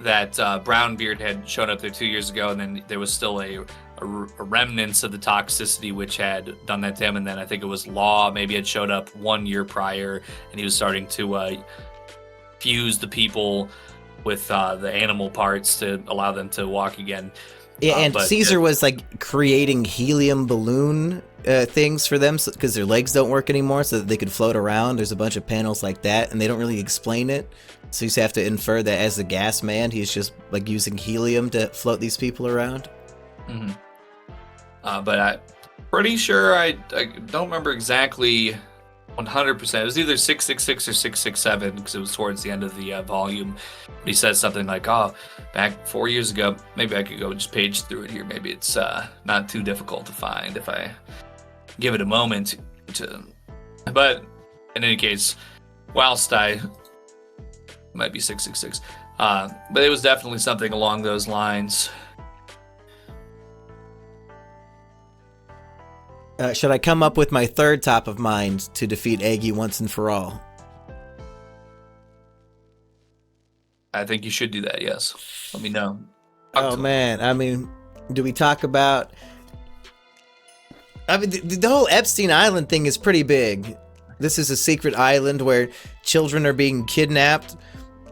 that Brownbeard had shown up there 2 years ago, and then there was still a remnants of the toxicity which had done that to him. And then I think it was Law maybe had showed up 1 year prior, and he was starting to fuse the people with the animal parts to allow them to walk again. Yeah, and Caesar was like creating helium balloon things for them because their legs don't work anymore, so that they could float around. There's a bunch of panels like that, and they don't really explain it. So you just have to infer that as the gas man, he's just like using helium to float these people around. Mm-hmm. But I'm pretty sure I don't remember exactly 100%. It was either 666 or 667 because it was towards the end of the volume. But he says something like, "Oh, back 4 years ago." Maybe I could go just page through it here. Maybe it's not too difficult to find if I give it a moment to. But in any case, whilst I might be 666, but it was definitely something along those lines. Should I come up with my third top of mind to defeat Eggy once and for all? I think you should do that, yes. Let me know. Oh, man. I mean, do we talk about... I mean, the whole Epstein Island thing is pretty big. This is a secret island where children are being kidnapped,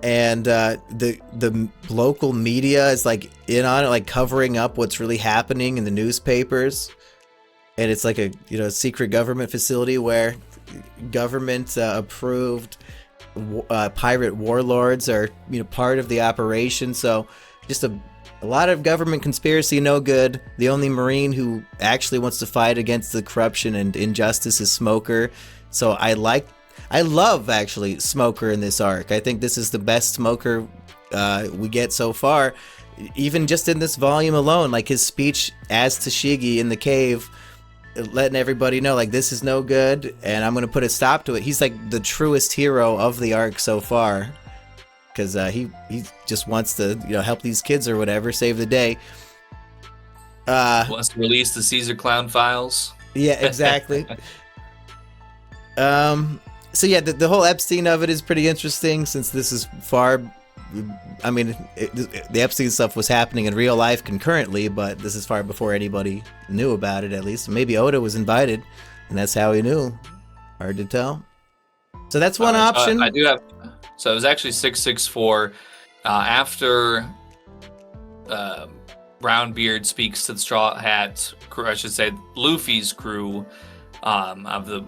and the local media is, like, in on it, like, covering up what's really happening in the newspapers. And it's like a secret government facility where government approved pirate warlords are part of the operation. So just a lot of government conspiracy, no good. The only Marine who actually wants to fight against the corruption and injustice is Smoker. So I love actually Smoker in this arc. I think this is the best Smoker we get so far, even just in this volume alone. Like his speech as Tashigi in the cave, letting everybody know, like, this is no good and I'm gonna put a stop to it. He's like the truest hero of the arc so far, because he just wants to help these kids or whatever, save the day. Wants to release the Caesar Clown files. Yeah, exactly. So yeah, the whole Epstein of it is pretty interesting, since this is far. I mean, the Epstein stuff was happening in real life concurrently, but this is far before anybody knew about it, at least. Maybe Oda was invited, and that's how he knew. Hard to tell. So that's one option. I do have... So it was actually 664. After Brownbeard speaks to the Straw Hat crew, I should say Luffy's crew, of the,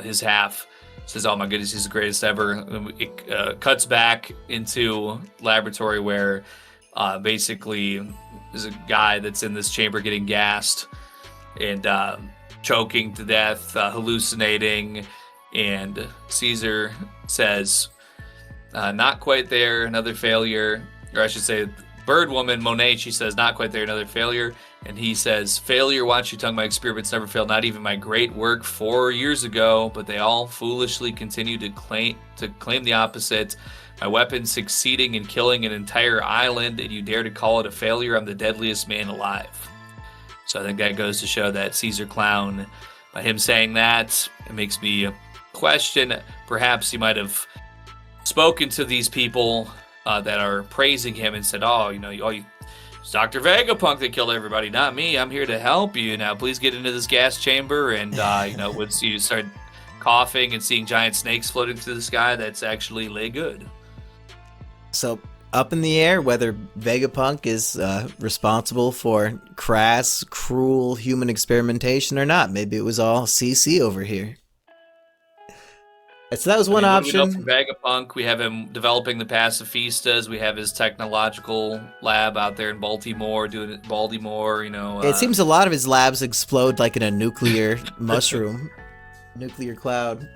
his half, says, "Oh my goodness, he's the greatest ever." It cuts back into laboratory where basically there's a guy that's in this chamber getting gassed and choking to death, hallucinating, and Caesar says, "Not quite there, another failure." Or I should say, Bird Woman, Monet, she says, "Not quite there, another failure." And he says, "Failure, watch your tongue, my experiments never failed, not even my great work 4 years ago, but they all foolishly continue to claim the opposite. My weapon succeeding in killing an entire island, and you dare to call it a failure? I'm the deadliest man alive." So I think that goes to show that Caesar Clown, by him saying that, it makes me question, perhaps he might have spoken to these people that are praising him and said, "Oh, it's Dr. Vegapunk that killed everybody, not me. I'm here to help you. Now, please get into this gas chamber." And, once you start coughing and seeing giant snakes floating through the sky, that's actually lay good. So, up in the air whether Vegapunk is responsible for crass, cruel human experimentation or not. Maybe it was all CC over here. So that was one option. We know from Vegapunk, we have him developing the pacifistas. We have his technological lab out there in Baltimore, doing it. Baltimore, It seems a lot of his labs explode like in a nuclear mushroom, nuclear cloud.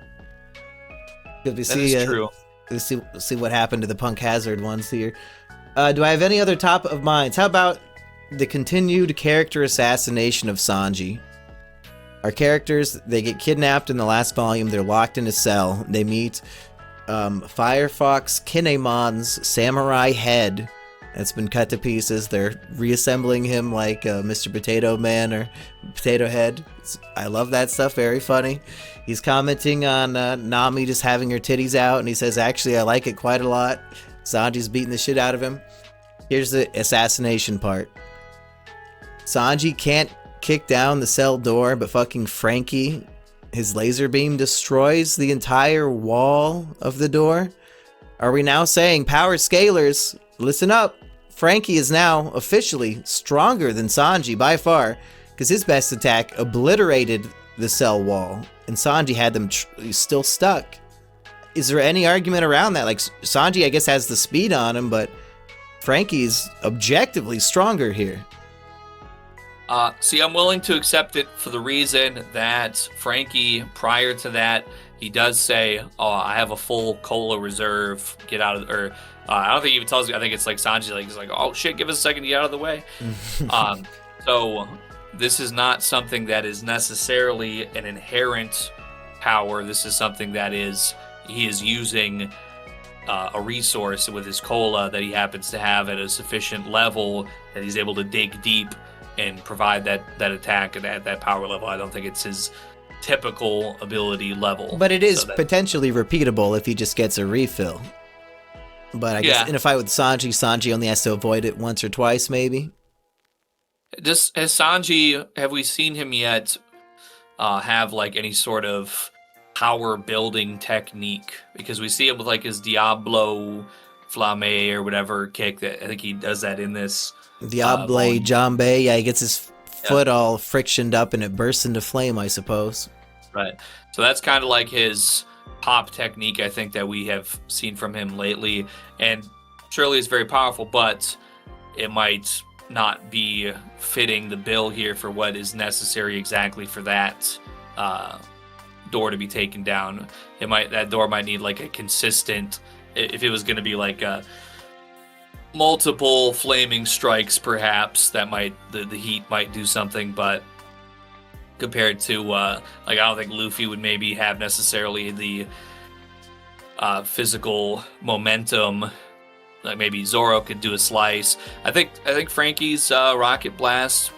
That is true. Let's see what happened to the Punk Hazard ones here. Do I have any other top of minds? How about the continued character assassination of Sanji? Our characters, they get kidnapped in the last volume. They're locked in a cell. They meet Firefox Kinemon's samurai head, that's been cut to pieces. They're reassembling him like Mr. Potato Man or Potato Head. I love that stuff. Very funny. He's commenting on Nami just having her titties out, and he says, actually, I like it quite a lot. Sanji's beating the shit out of him. Here's the assassination part. Sanji can't kick down the cell door, but fucking Frankie, his laser beam destroys the entire wall of the door. Are we now saying, power scalers, listen up, Frankie is now officially stronger than Sanji by far, because his best attack obliterated the cell wall, and Sanji had them still stuck. Is there any argument around that? Like, Sanji, I guess, has the speed on him, but Frankie's objectively stronger here. See, I'm willing to accept it for the reason that Frankie, prior to that, he does say, "Oh, I have a full cola reserve. Get out of," or I don't think he even tells you. I think it's like Sanji, like he's like, "Oh shit, give us a second to get out of the way." So this is not something that is necessarily an inherent power. This is something that he is using a resource with his cola that he happens to have at a sufficient level that he's able to dig deep and provide that attack at that power level. I don't think it's his typical ability level. But it is potentially repeatable if he just gets a refill. But I guess in a fight with Sanji only has to avoid it once or twice, maybe. Just has Sanji, have we seen him yet have like any sort of power building technique? Because we see him with like his Diablo Flame or whatever kick. That I think he does that in this. Diable Jambe, yeah, he gets his foot all frictioned up and it bursts into flame, I suppose. Right. So that's kind of like his pop technique, I think, that we have seen from him lately. And surely it's very powerful, but it might not be fitting the bill here for what is necessary exactly for that door to be taken down. That door might need like a consistent, if it was going to be like a multiple flaming strikes, perhaps that might the heat might do something, but compared to like I don't think Luffy would maybe have necessarily the physical momentum. Like maybe Zoro could do a slice. I think Frankie's rocket blast,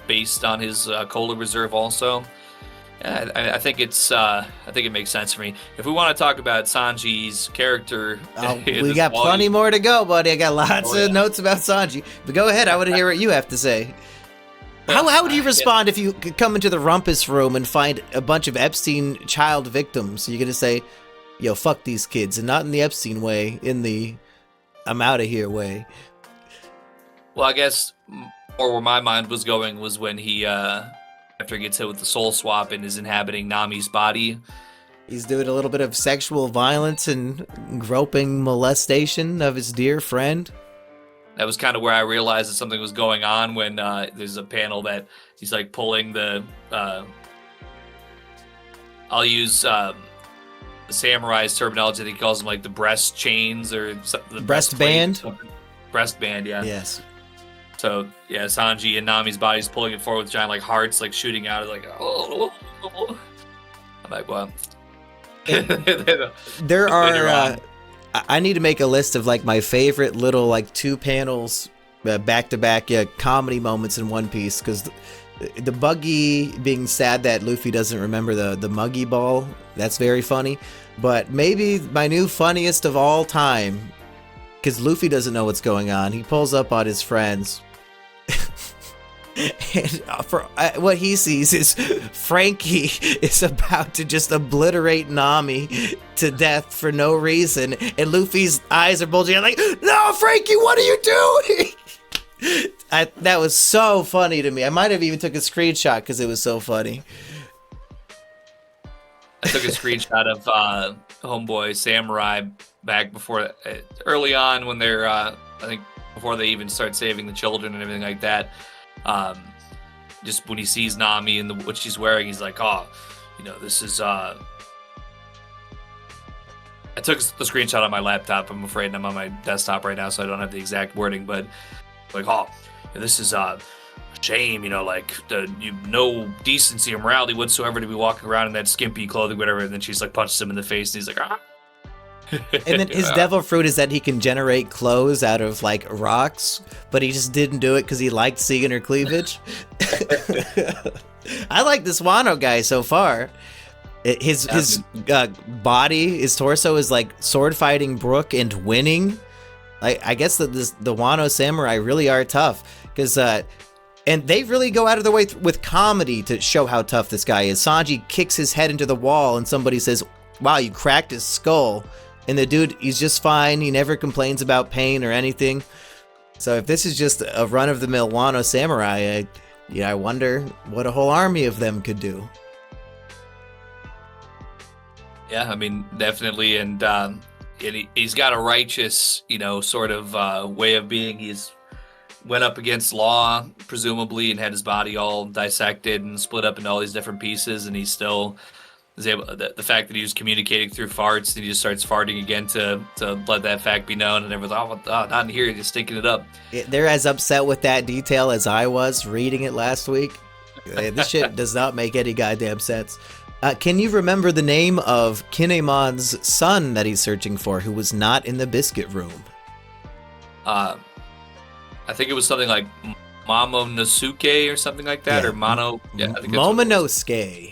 based on his cola reserve, also. I think it makes sense for me. If we want to talk about Sanji's character, we got plenty more to go, buddy. I got lots of notes about Sanji. But go ahead, I want to hear what you have to say. How would you respond if you could come into the rumpus room and find a bunch of Epstein child victims? You're gonna say, "Yo, fuck these kids," and not in the Epstein way, in the "I'm out of here" way. Well, I guess, or where my mind was going was when he. After he gets hit with the soul swap and is inhabiting Nami's body. He's doing a little bit of sexual violence and groping molestation of his dear friend. That was kind of where I realized that something was going on when there's a panel that he's like pulling the... I'll use the samurai's terminology. He calls them like the breast chains or the breast band? Breast band, yeah. Yes. So, yeah, Sanji and Nami's body's pulling it forward with giant, like, hearts, like, shooting out. Like, oh. I'm like, well. There are... I need to make a list of, like, my favorite little, like, 2 panels, back-to-back comedy moments in One Piece, because the Buggy being sad that Luffy doesn't remember the Muggy Ball, that's very funny. But maybe my new funniest of all time, because Luffy doesn't know what's going on, he pulls up on his friends. And for what he sees is Frankie is about to just obliterate Nami to death for no reason, and Luffy's eyes are bulging out like, "No, Frankie, what are you doing?" That was so funny to me. I might have even took a screenshot because it was so funny. I took a screenshot of Homeboy Samurai back before, early on when they're, I think before they even start saving the children and everything like that. Just when he sees Nami and what she's wearing, he's like, "Oh, this is." I took the screenshot on my laptop. I'm afraid I'm on my desktop right now, so I don't have the exact wording. But like, "Oh, this is a shame. Like no decency or morality whatsoever to be walking around in that skimpy clothing, whatever." And then she's like punches him in the face, and he's like, "Ah." And then his devil fruit is that he can generate clothes out of like rocks, but he just didn't do it because he liked seeing her cleavage. I like this Wano guy so far. His body, his torso is like sword fighting Brook and winning. I guess that the Wano samurai really are tough because and they really go out of their way with comedy to show how tough this guy is. Sanji kicks his head into the wall and somebody says, "Wow, you cracked his skull." And the dude, he's just fine. He never complains about pain or anything. So if this is just a run-of-the-mill Wano samurai, I wonder what a whole army of them could do. Yeah, I mean, definitely. And he's got a righteous, sort of way of being. He's went up against Law, presumably, and had his body all dissected and split up into all these different pieces, and he still is able. The fact that he was communicating through farts, and he just starts farting again to let that fact be known, and everyone's not in here, he's stinking it up. They're as upset with that detail as I was reading it last week. This shit does not make any goddamn sense. Can you remember the name of Kinemon's son that he's searching for, who was not in the biscuit room? I think it was something like Momonosuke or something like that, or Mono. Yeah, I think Momonosuke.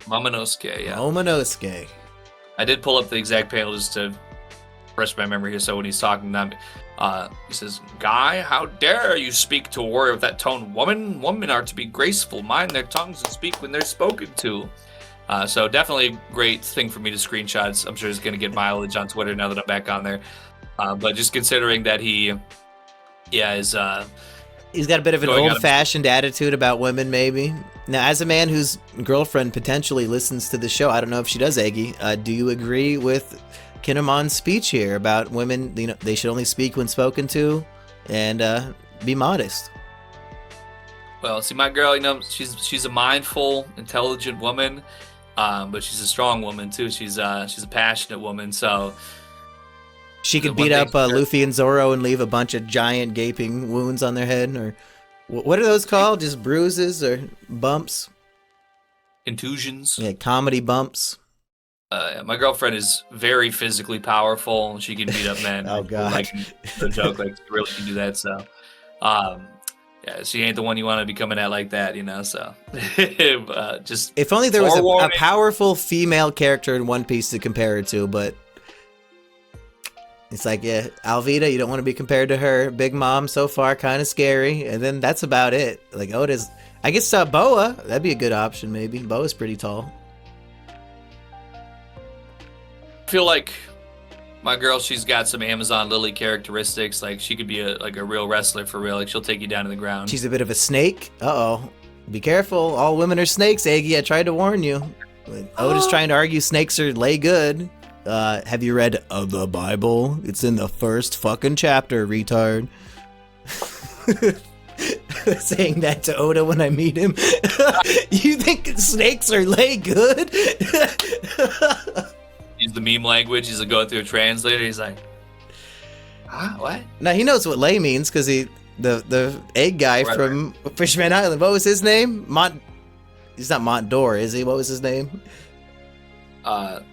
Momonosuke, yeah. Momonosuke. I did pull up the exact panel just to refresh my memory here. So when he's talking to them, he says, "Guy, how dare you speak to a warrior with that tone, woman? Women are to be graceful, mind their tongues, and speak when they're spoken to." So definitely a great thing for me to screenshot. I'm sure it's going to get mileage on Twitter now that I'm back on there. But just considering that he... is he's got a bit of an old-fashioned attitude about women, maybe. Now, as a man whose girlfriend potentially listens to the show, I don't know if she does, Eggy, do you agree with Kinemon's speech here about women? They should only speak when spoken to, and be modest. Well, see, my girl, she's a mindful, intelligent woman, but she's a strong woman too. She's a passionate woman, so. She could beat up Luffy and Zoro and leave a bunch of giant gaping wounds on their head, or what are those called? Just bruises or bumps? Contusions. Yeah, comedy bumps. My girlfriend is very physically powerful. She can beat up men. Oh God! Like the joke, like she really can do that. So, yeah, she ain't the one you want to be coming at like that, So, just if only there was a powerful female character in One Piece to compare it to, but. It's like, yeah, Alvida, you don't want to be compared to her. Big Mom, so far, kind of scary. And then that's about it. Like, Oda's... I guess Boa, that'd be a good option, maybe. Boa's pretty tall. I feel like my girl, she's got some Amazon Lily characteristics. Like, she could be a real wrestler for real. Like, she'll take you down to the ground. She's a bit of a snake. Uh-oh. Be careful. All women are snakes, Eggy. I tried to warn you. Oda's trying to argue snakes are lay good. Have you read the Bible? It's in the first fucking chapter, retard. Saying that to Oda when I meet him. You think snakes are lay good? Use the meme language. He's going through a translator. He's like, huh? What? Now he knows what lay means because the egg guy from Fishman Island. What was his name? He's not Montdor, is he? What was his name?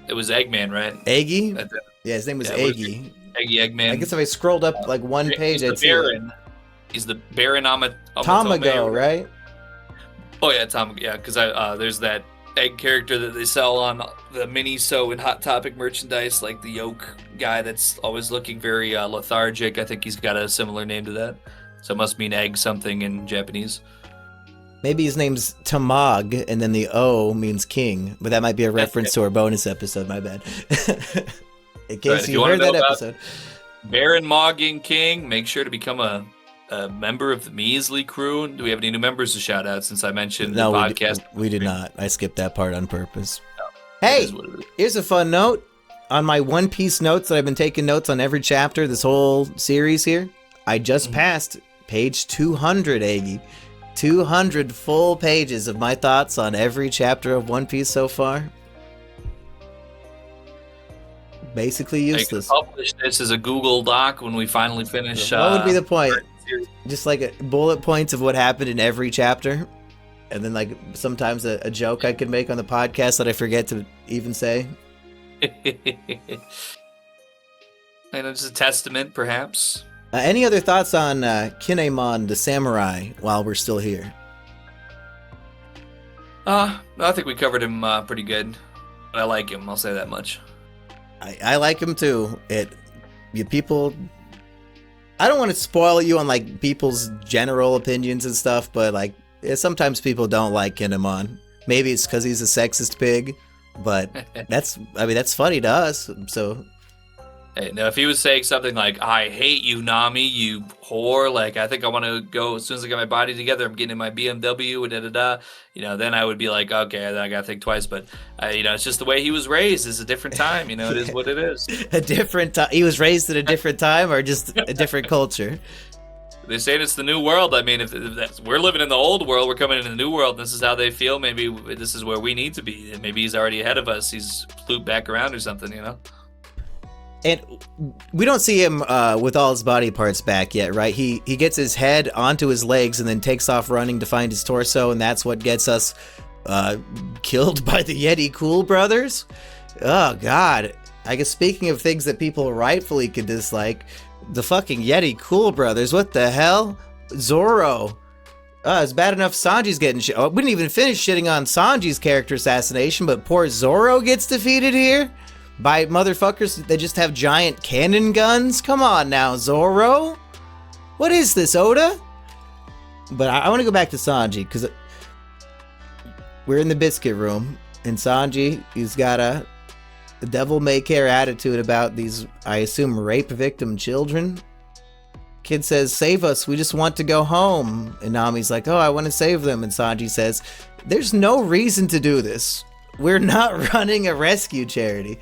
It was Eggman, right? Eggy? Yeah, his name was Eggy. Eggy Eggman. I guess if I scrolled up like one page, I'd see it. He's the Baron Tamago, right? Oh yeah, Tamago. Yeah, because there's that egg character that they sell on the Miniso and Hot Topic merchandise, like the yolk guy that's always looking very lethargic. I think he's got a similar name to that, so it must mean egg something in Japanese. Maybe his name's Tamag, and then the O means king, but that might be a reference to our bonus episode, my bad. In case you heard that episode. Baron Mogging King, make sure to become a member of the Measly crew. Do we have any new members to shout out since I mentioned the podcast? We did not. I skipped that part on purpose. No, hey, here's a fun note. On my One Piece notes that I've been taking notes on every chapter, this whole series here, I just passed page 200, Eggy. 200 full pages of my thoughts on every chapter of One Piece so far. Basically useless. I can publish this as a Google Doc when we finally finish. What would be the point? Just like bullet points of what happened in every chapter, and then like sometimes a joke I could make on the podcast that I forget to even say. And it's a testament, perhaps. Any other thoughts on Kinemon the samurai while we're still here? I think we covered him pretty good. But I like him, I'll say that much. I like him too. People, I don't want to spoil you on like people's general opinions and stuff, but like sometimes people don't like Kinemon. Maybe it's because he's a sexist pig, but that's funny to us. So, hey, now if he was saying something like, "I hate you, Nami, you whore," like I think I want to go as soon as I get my body together. I'm getting in my BMW, then I would be like, okay, then I gotta think twice. But it's just the way he was raised. It's a different time. It is what it is. A different time. He was raised at a different time, or just a different culture. They say it's the new world. I mean, if we're living in the old world, we're coming into the new world. This is how they feel. Maybe this is where we need to be. And maybe he's already ahead of us. He's looped back around or something. And we don't see him with all his body parts back yet, right? He gets his head onto his legs and then takes off running to find his torso, and that's what gets us killed by the Yeti Cool brothers. Oh, God. I guess speaking of things that people rightfully could dislike, the fucking Yeti Cool brothers, what the hell? Zoro. It's bad enough Sanji's getting shit. We didn't even finish shitting on Sanji's character assassination, but poor Zoro gets defeated here? By motherfuckers that just have giant cannon guns? Come on now, Zoro. What is this, Oda? But I want to go back to Sanji, because we're in the biscuit room, and Sanji, he's got a devil-may-care attitude about these, I assume, rape victim children. Kid says, "Save us, we just want to go home." And Nami's like, "Oh, I want to save them." And Sanji says, "There's no reason to do this. We're not running a rescue charity."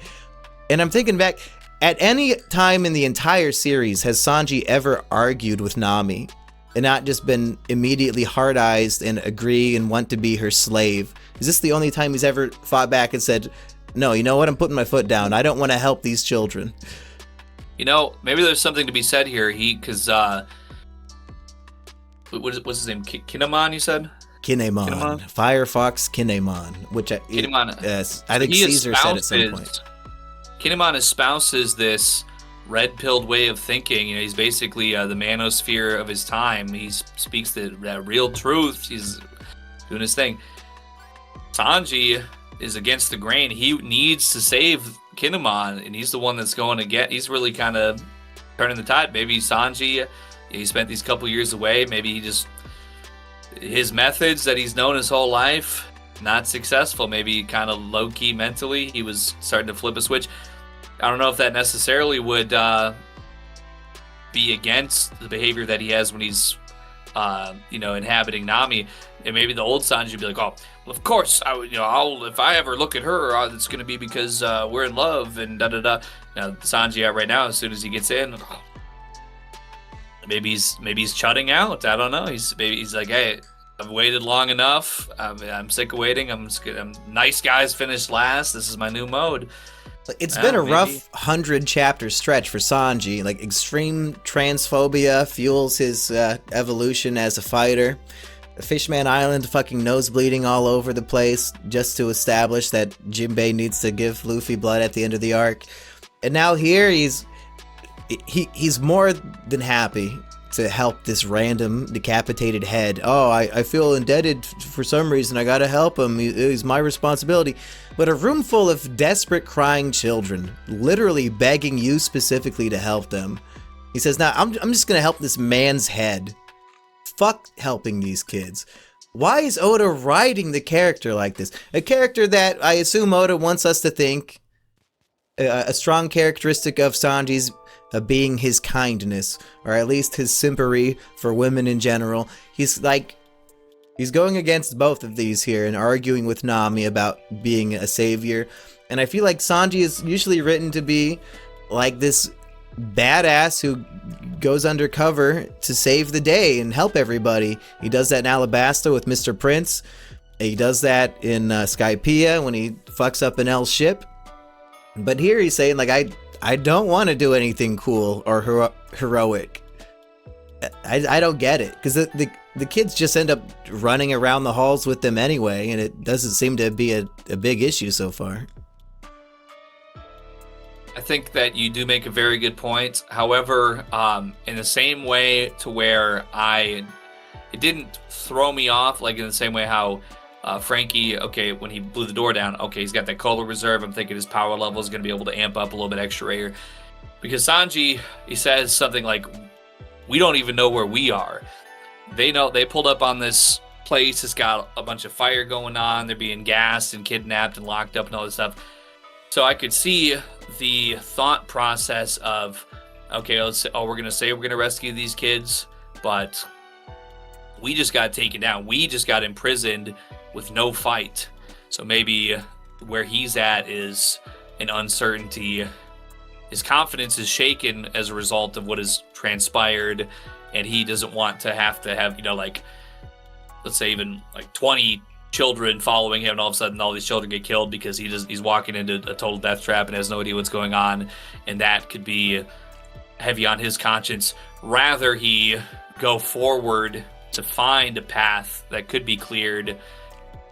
And I'm thinking back, at any time in the entire series, has Sanji ever argued with Nami and not just been immediately hard-eyed and agree and want to be her slave? Is this the only time he's ever fought back and said, "No, you know what, I'm putting my foot down. I don't want to help these children"? Maybe there's something to be said here. Because, what's his name? Kinemon, you said? Kinemon. Firefox Kinemon. Kinemon. Yes, I think Caesar said at some point. Kinemon espouses this red-pilled way of thinking. He's basically the manosphere of his time. He speaks the real truth. He's doing his thing. Sanji is against the grain. He needs to save Kinemon, and he's the one that's going to he's really kind of turning the tide. Maybe Sanji, he spent these couple years away. Maybe his methods that he's known his whole life, not successful. Maybe kind of low-key mentally, he was starting to flip a switch. I don't know if that necessarily would be against the behavior that he has when he's inhabiting Nami. And maybe the old Sanji would be like, "Oh, well, of course, if I ever look at her, it's going to be because we're in love," and da-da-da. Sanji right now, as soon as he gets in, maybe he's chutting out. I don't know. He's like, "Hey, I've waited long enough. I'm sick of waiting. I'm nice guys finish last. This is my new mode." It's been a rough 100-chapter stretch for Sanji. Like, extreme transphobia fuels his evolution as a fighter. Fishman Island fucking nose bleeding all over the place just to establish that Jinbei needs to give Luffy blood at the end of the arc. And now here he's more than happy to help this random decapitated head. "Oh, I feel indebted for some reason. I gotta help him. He's my responsibility." But a room full of desperate crying children, literally begging you specifically to help them. He says, "Now I'm just gonna help this man's head." Fuck helping these kids. Why is Oda writing the character like this? A character that I assume Oda wants us to think a strong characteristic of Sanji's being his kindness, or at least his sympathy for women in general. He's going against both of these here and arguing with Nami about being a savior. And I feel like Sanji is usually written to be like this badass who goes undercover to save the day and help everybody. He does that in Alabasta with Mr. Prince. He does that in Skypiea when he fucks up an L ship. But here he's saying, like, I don't want to do anything cool or heroic. I don't get it, because the kids just end up running around the halls with them anyway, and it doesn't seem to be a big issue so far. I think that you do make a very good point. However, in the same way to where it didn't throw me off, like in the same way how Frankie, okay, when he blew the door down, okay, he's got that cola reserve. I'm thinking his power level is going to be able to amp up a little bit extra here. Because Sanji, he says something like, we don't even know where we are. They know they pulled up on this place. It's got a bunch of fire going on. They're being gassed and kidnapped and locked up and all this stuff. So I could see the thought process of, okay, we're going to say we're going to rescue these kids, but we just got taken down. We just got imprisoned with no fight. So maybe where he's at is an uncertainty. His confidence is shaken as a result of what has transpired, and he doesn't want to have, like, let's say even like 20 children following him, and all of a sudden all these children get killed because he's walking into a total death trap and has no idea what's going on, and that could be heavy on his conscience. Rather, he go forward to find a path that could be cleared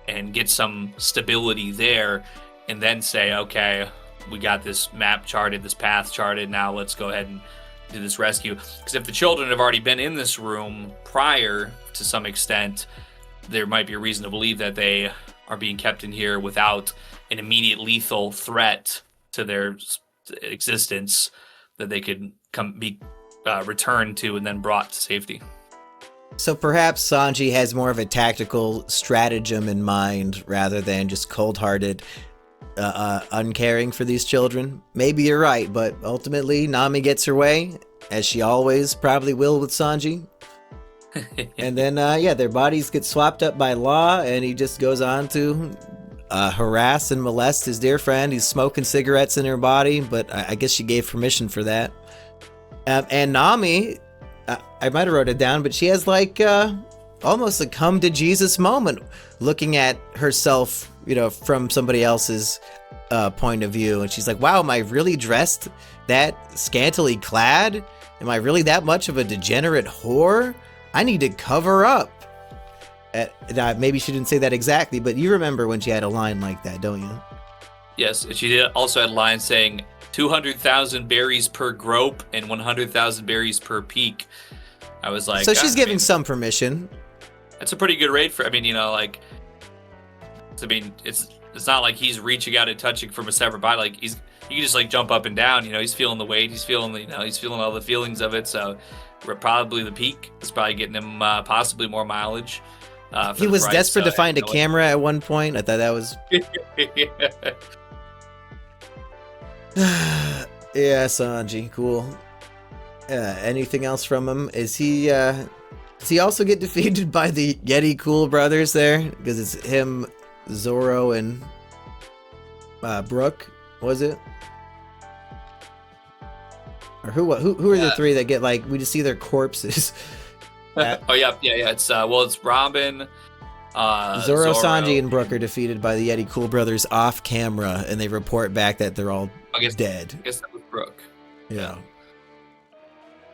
and get some stability there, and then say, okay, we got this map charted, this path charted, now let's go ahead and do this rescue. Because if the children have already been in this room prior to some extent, there might be a reason to believe that they are being kept in here without an immediate lethal threat to their existence that they could be returned to and then brought to safety. So perhaps Sanji has more of a tactical stratagem in mind rather than just cold-hearted uncaring for these children. Maybe you're right, but ultimately Nami gets her way, as she always probably will with Sanji. And then, their bodies get swapped up by Law, and he just goes on to harass and molest his dear friend. He's smoking cigarettes in her body, but I guess she gave permission for that. And Nami, I might have wrote it down, but she has like almost a come to Jesus moment, looking at herself, from somebody else's point of view. And she's like, wow, am I really dressed that scantily clad? Am I really that much of a degenerate whore? I need to cover up. Maybe she didn't say that exactly, but you remember when she had a line like that, don't you? Yes, she also had a line saying 200,000 berries per grope and 100,000 berries per peak. I was like, so she's giving some permission. That's a pretty good rate for. It's not like he's reaching out and touching from a separate body. Like he can just like jump up and down. He's feeling the weight. He's feeling he's feeling all the feelings of it. So probably the peak is probably getting him possibly more mileage. He was desperate to find a camera at one point. I thought that was. Yeah, Sanji, cool. Anything else from him? Does he also get defeated by the Yeti Cool brothers there? Because it's him, Zoro, and Brook, was it? Or who are the three that get we just see their corpses? Oh yeah. It's it's Robin, Zoro, Sanji, and Brook are defeated by the Yeti Cool brothers off camera, and they report back that they're all dead. I guess that was Brook. Yeah.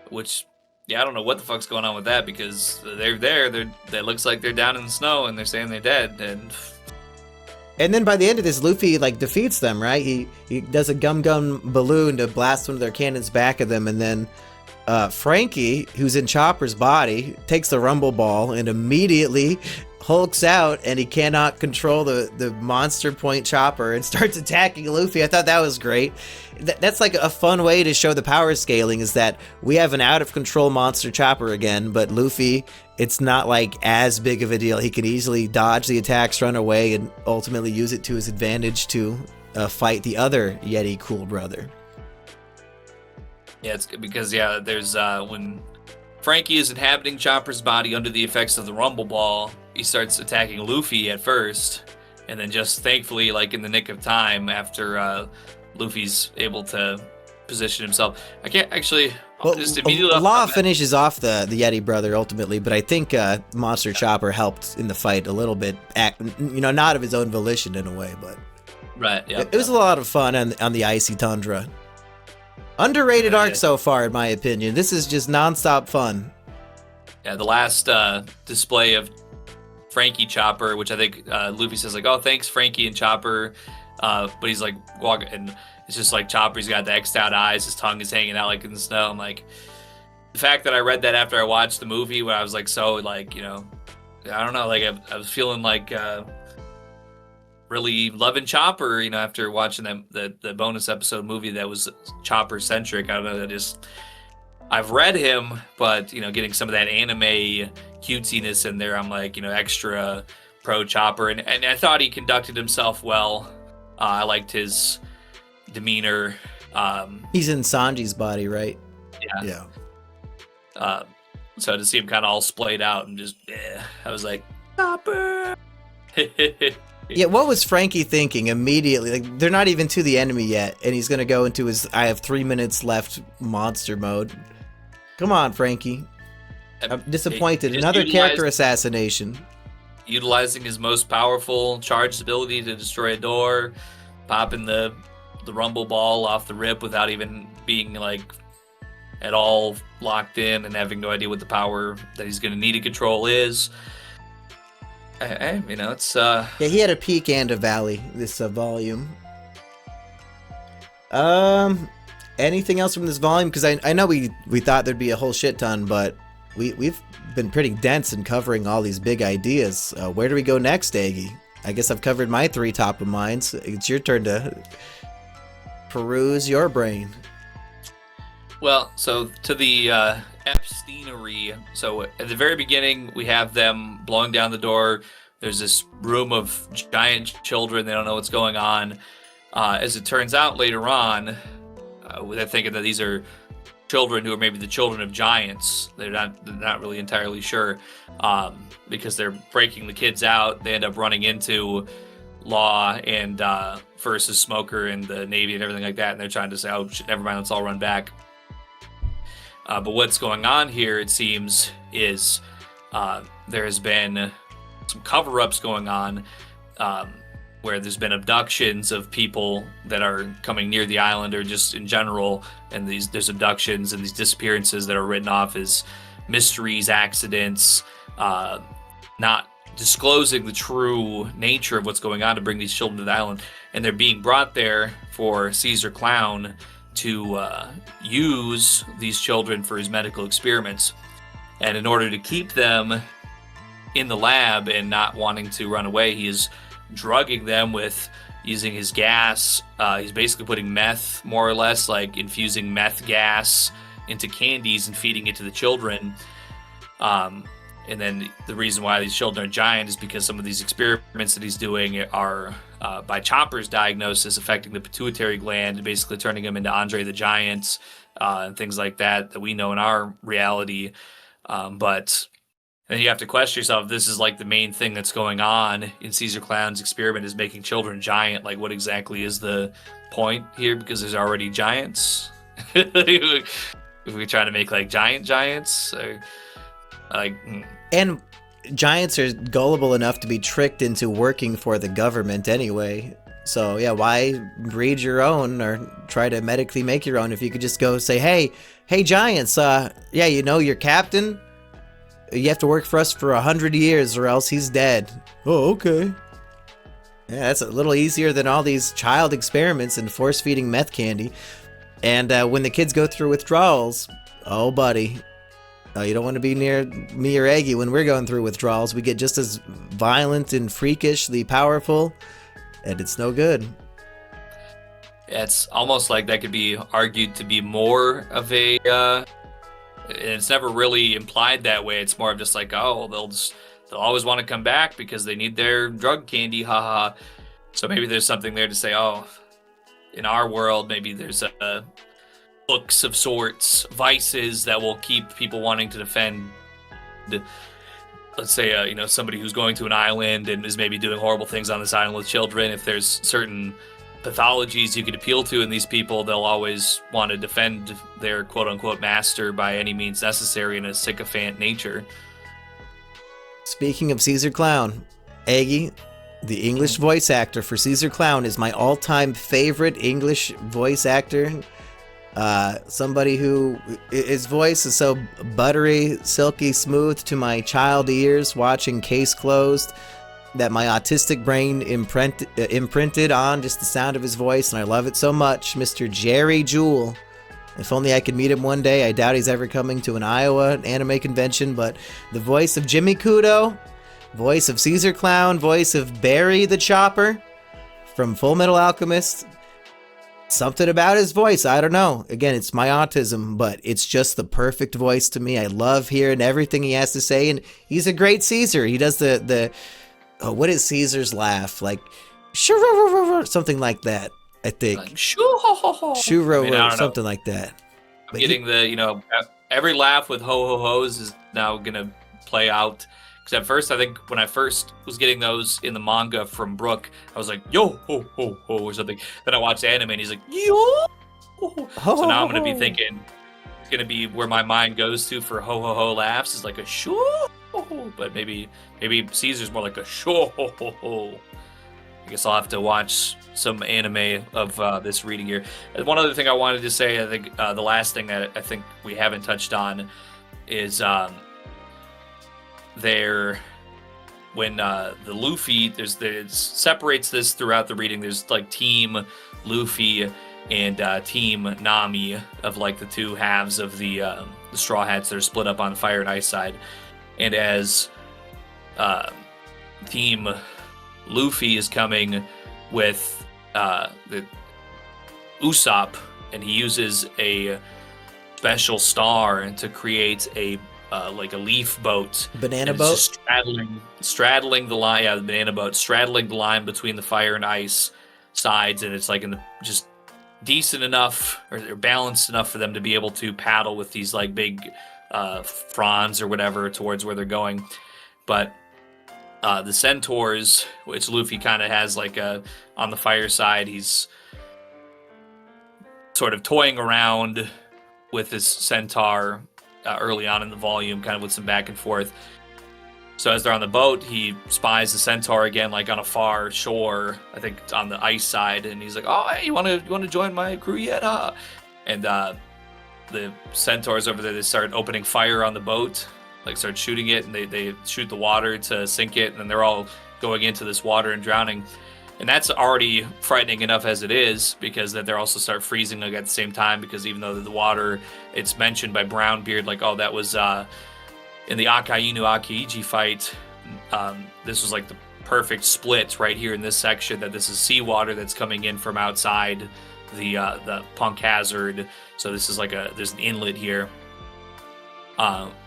Which, I don't know what the fuck's going on with that, because they're there. That looks like they're down in the snow, and they're saying they're dead. And then by the end of this, Luffy defeats them, right? He does a gum balloon to blast one of their cannons back at them, and then Frankie, who's in Chopper's body, takes the rumble ball and immediately hulks out, and he cannot control the monster point Chopper and starts attacking Luffy. I thought that was great. That's like a fun way to show the power scaling, is that we have an out of control monster Chopper again, but Luffy, it's not as big of a deal. He can easily dodge the attacks, run away, and ultimately use it to his advantage to fight the other Yeti Cool brother. Yeah, it's because there's when Frankie is inhabiting Chopper's body under the effects of the rumble ball, he starts attacking Luffy at first, and then just thankfully, in the nick of time, after Luffy's able to position himself. I can't actually. Just immediately. Law finishes off the Yeti brother ultimately, but I think Monster Chopper helped in the fight a little bit. Not of his own volition in a way, but right. Yeah. It was a lot of fun on the icy tundra. Underrated arc so far, in my opinion. This is just nonstop fun. Yeah, the last display of Frankie Chopper, which I think Luffy says oh, thanks Frankie and Chopper, but he's walking, and It's just like Chopper's got the X'd out eyes, his tongue is hanging out like in the snow. I'm like, the fact that I read that after I watched the movie, where I was like, so like, I don't know, like I was feeling like really loving Chopper, after watching the bonus episode movie that was Chopper centric. I don't know, I've read him, but getting some of that anime cutesiness in there, I'm like, extra pro Chopper, and I thought he conducted himself well. I liked his demeanor. He's in Sanji's body, right? Yeah. So to see him kind of all splayed out and just, I was like, Chopper. Yeah, what was Frankie thinking immediately? Like, they're not even to the enemy yet, and he's gonna go into his I have 3 minutes left monster mode. Come on, Frankie. I'm disappointed. Another character assassination. Utilizing his most powerful charged ability to destroy a door, popping the rumble ball off the rip without even being like at all locked in and having no idea what the power that he's going to need to control is. It's yeah, he had a peak and a valley this volume. Anything else from this volume? Because I know we thought there'd be a whole shit ton, but we've been pretty dense in covering all these big ideas. Where do we go next, Eggy? I guess I've covered my 3 top of minds. It's your turn to peruse your brain. Well, so to the Epsteinery. So at the very beginning, we have them blowing down the door. There's this room of giant children. They don't know what's going on. As it turns out later on, they're thinking that these are children who are maybe the children of giants. They're not really entirely sure, because they're breaking the kids out. They end up running into Law and versus Smoker and the Navy and everything like that, and they're trying to say, oh shit, never mind, let's all run back. But what's going on here, it seems, is there has been some cover-ups going on, where there's been abductions of people that are coming near the island or just in general, and there's abductions and these disappearances that are written off as mysteries, accidents, not disclosing the true nature of what's going on to bring these children to the island, and they're being brought there for Caesar Clown to use these children for his medical experiments. And in order to keep them in the lab and not wanting to run away, he is drugging them with using his gas. He's basically putting meth, more or less, like infusing meth gas into candies and feeding it to the children. And then the reason why these children are giant is because some of these experiments that he's doing are, by Chopper's diagnosis, affecting the pituitary gland and basically turning him into Andre the Giant, and things like that we know in our reality. But then you have to question yourself, this is like the main thing that's going on in Caesar Clown's experiment, is making children giant. Like, what exactly is the point here? Because there's already giants. If we try to make like giants, or like... And giants are gullible enough to be tricked into working for the government anyway. So yeah, why breed your own or try to medically make your own if you could just go say, hey giants, yeah, your captain, you have to work for us for 100 years or else he's dead. Oh, okay. Yeah, that's a little easier than all these child experiments and force feeding meth candy. And when the kids go through withdrawals, oh buddy, you don't want to be near me or Eggy when we're going through withdrawals. We get just as violent and freakishly powerful, and it's no good. It's almost like that could be argued to be more of a... and it's never really implied that way. It's more of just like, oh, they'll always want to come back because they need their drug candy, haha. So maybe there's something there to say, oh, in our world, maybe there's a... books of sorts, vices that will keep people wanting to defend, let's say, somebody who's going to an island and is maybe doing horrible things on this island with children. If there's certain pathologies you could appeal to in these people, they'll always want to defend their quote-unquote master by any means necessary in a sycophant nature. Speaking of Caesar Clown, Eggy, the English voice actor for Caesar Clown, is my all-time favorite English voice actor. Somebody who, his voice is so buttery, silky smooth to my child ears watching Case Closed. that my autistic brain imprinted on, just the sound of his voice, and I love it so much, Mr. Jerry Jewell. If only I could meet him one day. I doubt he's ever coming to an Iowa anime convention, but the voice of Jimmy Kudo, voice of Caesar Clown, voice of Barry the Chopper from Full Metal Alchemist. Something about his voice, I don't know. Again, it's my autism, but it's just the perfect voice to me. I love hearing everything he has to say, and he's a great Caesar. He does what is Caesar's laugh? Like, something like that, I think. Like, shoo-ho-ho-ho. Something like that. I'm getting every laugh with ho-ho-hos is now going to play out. Because at first, I think when I first was getting those in the manga from Brook, I was like, yo, ho, ho, ho, or something. Then I watched the anime and he's like, yo, ho, ho. So now I'm going to be thinking, it's going to be where my mind goes to for ho, ho, ho laughs is like a shoo, ho, ho. But maybe Caesar's more like a shoo, ho, ho, ho. I guess I'll have to watch some anime of this reading here. And one other thing I wanted to say, I think the last thing that I think we haven't touched on is when the Luffy, it separates this throughout the reading. There's like Team Luffy and Team Nami of like the two halves of the Straw Hats that are split up on the Fire and Ice side. And as Team Luffy is coming with the Usopp, and he uses a special star to create a like a leaf boat, banana boat, straddling the line. Yeah, the banana boat, straddling the line between the Fire and Ice sides, and it's like just decent enough or balanced enough for them to be able to paddle with these like big fronds or whatever towards where they're going. But the centaurs, which Luffy kind of has like on the fire side, he's sort of toying around with this centaur early on in the volume, kind of with some back and forth. So as they're on the boat, he spies the centaur again, like on a far shore, I think on the ice side, and he's like, "Oh, hey, you want to join my crew yet?" And the centaurs over there, they start opening fire on the boat, like start shooting it, and they shoot the water to sink it, and then they're all going into this water and drowning. And that's already frightening enough as it is, because then they also start freezing like at the same time, because even though the water, it's mentioned by Brownbeard, like, oh, that was in the Akainu Akaiji fight, this was like the perfect split right here in this section, that this is seawater that's coming in from outside the Punk Hazard. So this is like there's an inlet here.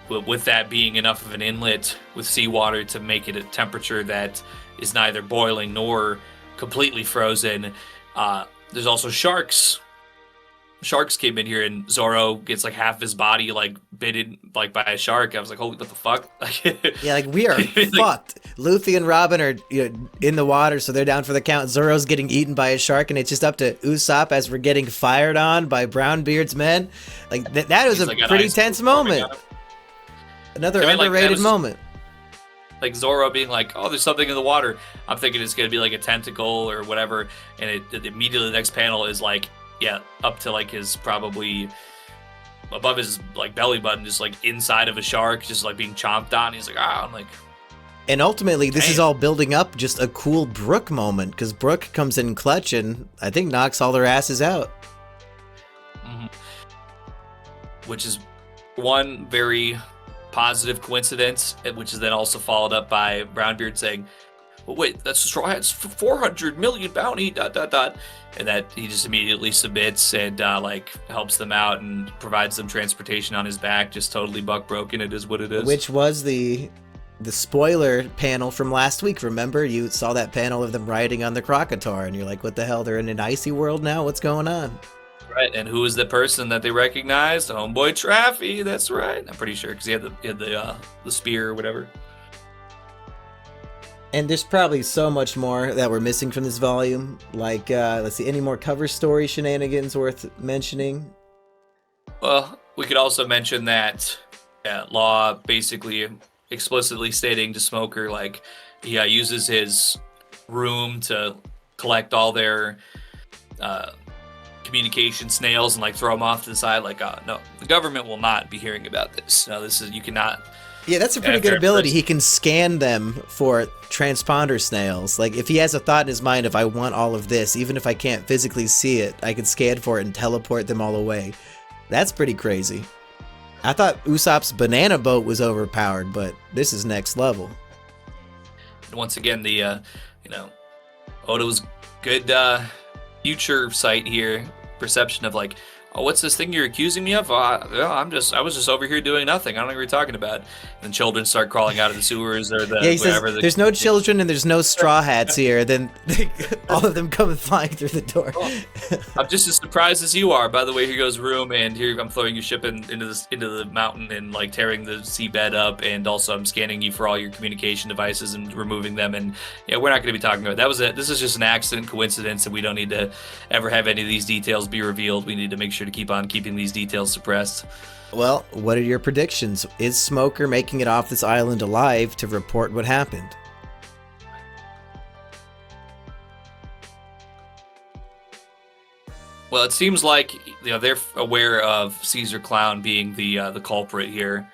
With that being enough of an inlet with seawater to make it a temperature that is neither boiling nor completely frozen. There's also sharks. Sharks came in here, and Zoro gets like half his body like bitten like by a shark. I was like, holy, what the fuck? Yeah, like we are fucked. Luffy and Robin are in the water, so they're down for the count. Zoro's getting eaten by a shark, and it's just up to Usopp as we're getting fired on by Brownbeard's men. Like that was a like pretty tense moment. Another underrated moment. Like Zoro being like, oh, there's something in the water. I'm thinking it's going to be like a tentacle or whatever. And it immediately the next panel is like, yeah, up to like his probably above his like belly button, just like inside of a shark, just like being chomped on. He's like, I'm like. And ultimately, this is all building up just a cool Brook moment, because Brook comes in clutch and I think knocks all their asses out. Mm-hmm. Which is one very positive coincidence, which is then also followed up by Brownbeard saying, well, wait, that's Straw Hat's 400 million bounty, ... And that he just immediately submits and like helps them out and provides them transportation on his back, just totally buck broken. It is what it is. Which was the spoiler panel from last week. Remember, you saw that panel of them riding on the Crocotar, and you're like, what the hell? They're in an icy world now? What's going on? Right, and who is the person that they recognized? Homeboy Traffy, that's right. I'm pretty sure, because he had the spear or whatever. And there's probably so much more that we're missing from this volume. Like, let's see, any more cover story shenanigans worth mentioning? Well, we could also mention that Law basically explicitly stating to Smoker, like, he uses his room to collect all their communication snails and like throw them off to the side. Like, no, the government will not be hearing about this. No, this is, you cannot Yeah, that's a pretty good ability. He can scan them for transponder snails. Like, if he has a thought in his mind, if I want all of this, even if I can't physically see it, I can scan for it and teleport them all away. That's pretty crazy. I thought Usopp's banana boat was overpowered, but this is next level. Once again, the, Oda's good future sight here, perception of like, oh, what's this thing you're accusing me of? I was just over here doing nothing. I don't know what you're talking about. And children start crawling out of the sewers or the whatever. Says, there's no children and there's no straw hats here. Then all of them come flying through the door. Oh, I'm just as surprised as you are. By the way, here goes room, and here I'm throwing your ship into the mountain and like tearing the seabed up, and also I'm scanning you for all your communication devices and removing them. And yeah, we're not going to be talking about that. This is just an accident, coincidence, and we don't need to ever have any of these details be revealed. We need to make sure to keep on keeping these details suppressed. Well, what are your predictions? Is Smoker making it off this island alive to report what happened? Well, it seems like they're aware of Caesar Clown being the culprit here,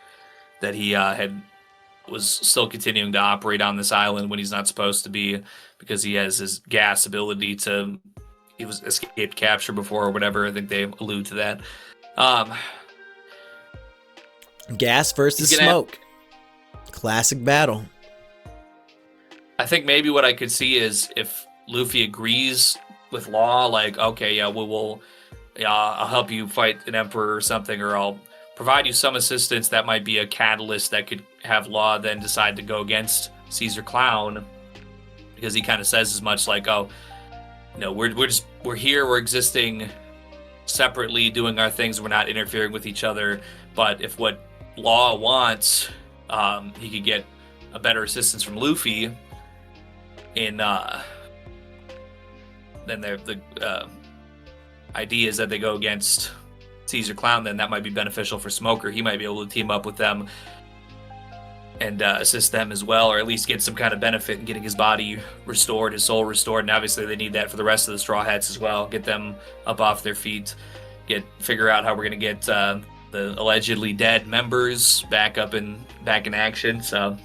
that he was still continuing to operate on this island when he's not supposed to be, because he has his gas ability to. He was escaped capture before or whatever. I think they allude to that. Gas versus smoke. Classic battle. I think maybe what I could see is if Luffy agrees with Law, like, okay, yeah, I'll help you fight an emperor or something, or I'll provide you some assistance. That might be a catalyst that could have Law then decide to go against Caesar Clown, because he kind of says as much, like, oh, we're here, we're existing separately, doing our things, we're not interfering with each other. But if what Law wants, he could get a better assistance from Luffy in then the idea is that they go against Caesar Clown, then that might be beneficial for Smoker. He might be able to team up with them and assist them as well, or at least get some kind of benefit in getting his body restored, his soul restored. And obviously they need that for the rest of the Straw Hats as well. Get them up off their feet, figure out how we're going to get the allegedly dead members back in action. So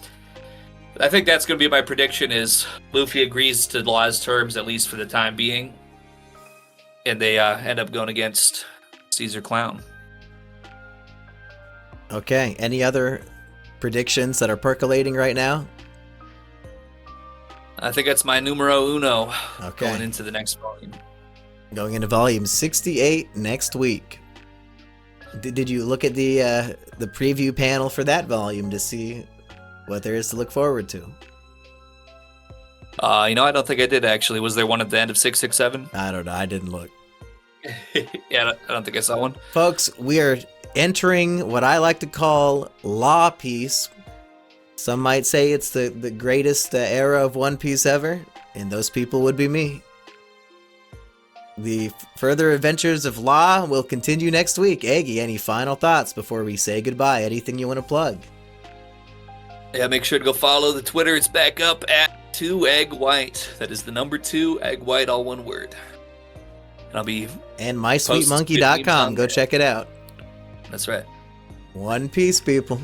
I think that's going to be my prediction, is Luffy agrees to Law's terms, at least for the time being, and they end up going against Caesar Clown. Okay, any other predictions that are percolating right now? I think that's my numero uno. Okay. Going into the next volume. Going into volume 68 next week. Did you look at the preview panel for that volume to see what there is to look forward to? I don't think I did, actually. Was there one at the end of 667? I don't know. I didn't look. Yeah, I don't think I saw one. Folks, we are entering what I like to call Law Piece. Some might say it's the greatest era of One Piece ever, and those people would be me. The further adventures of Law will continue next week. Eggy, any final thoughts before we say goodbye? Anything you want to plug? Yeah, make sure to go follow the Twitter. It's back up at 2EggWhite. That is the number 2, EggWhite, all one word. And I'll be... And mysweetmonkey.com. Go check it out. That's right. One Piece, people.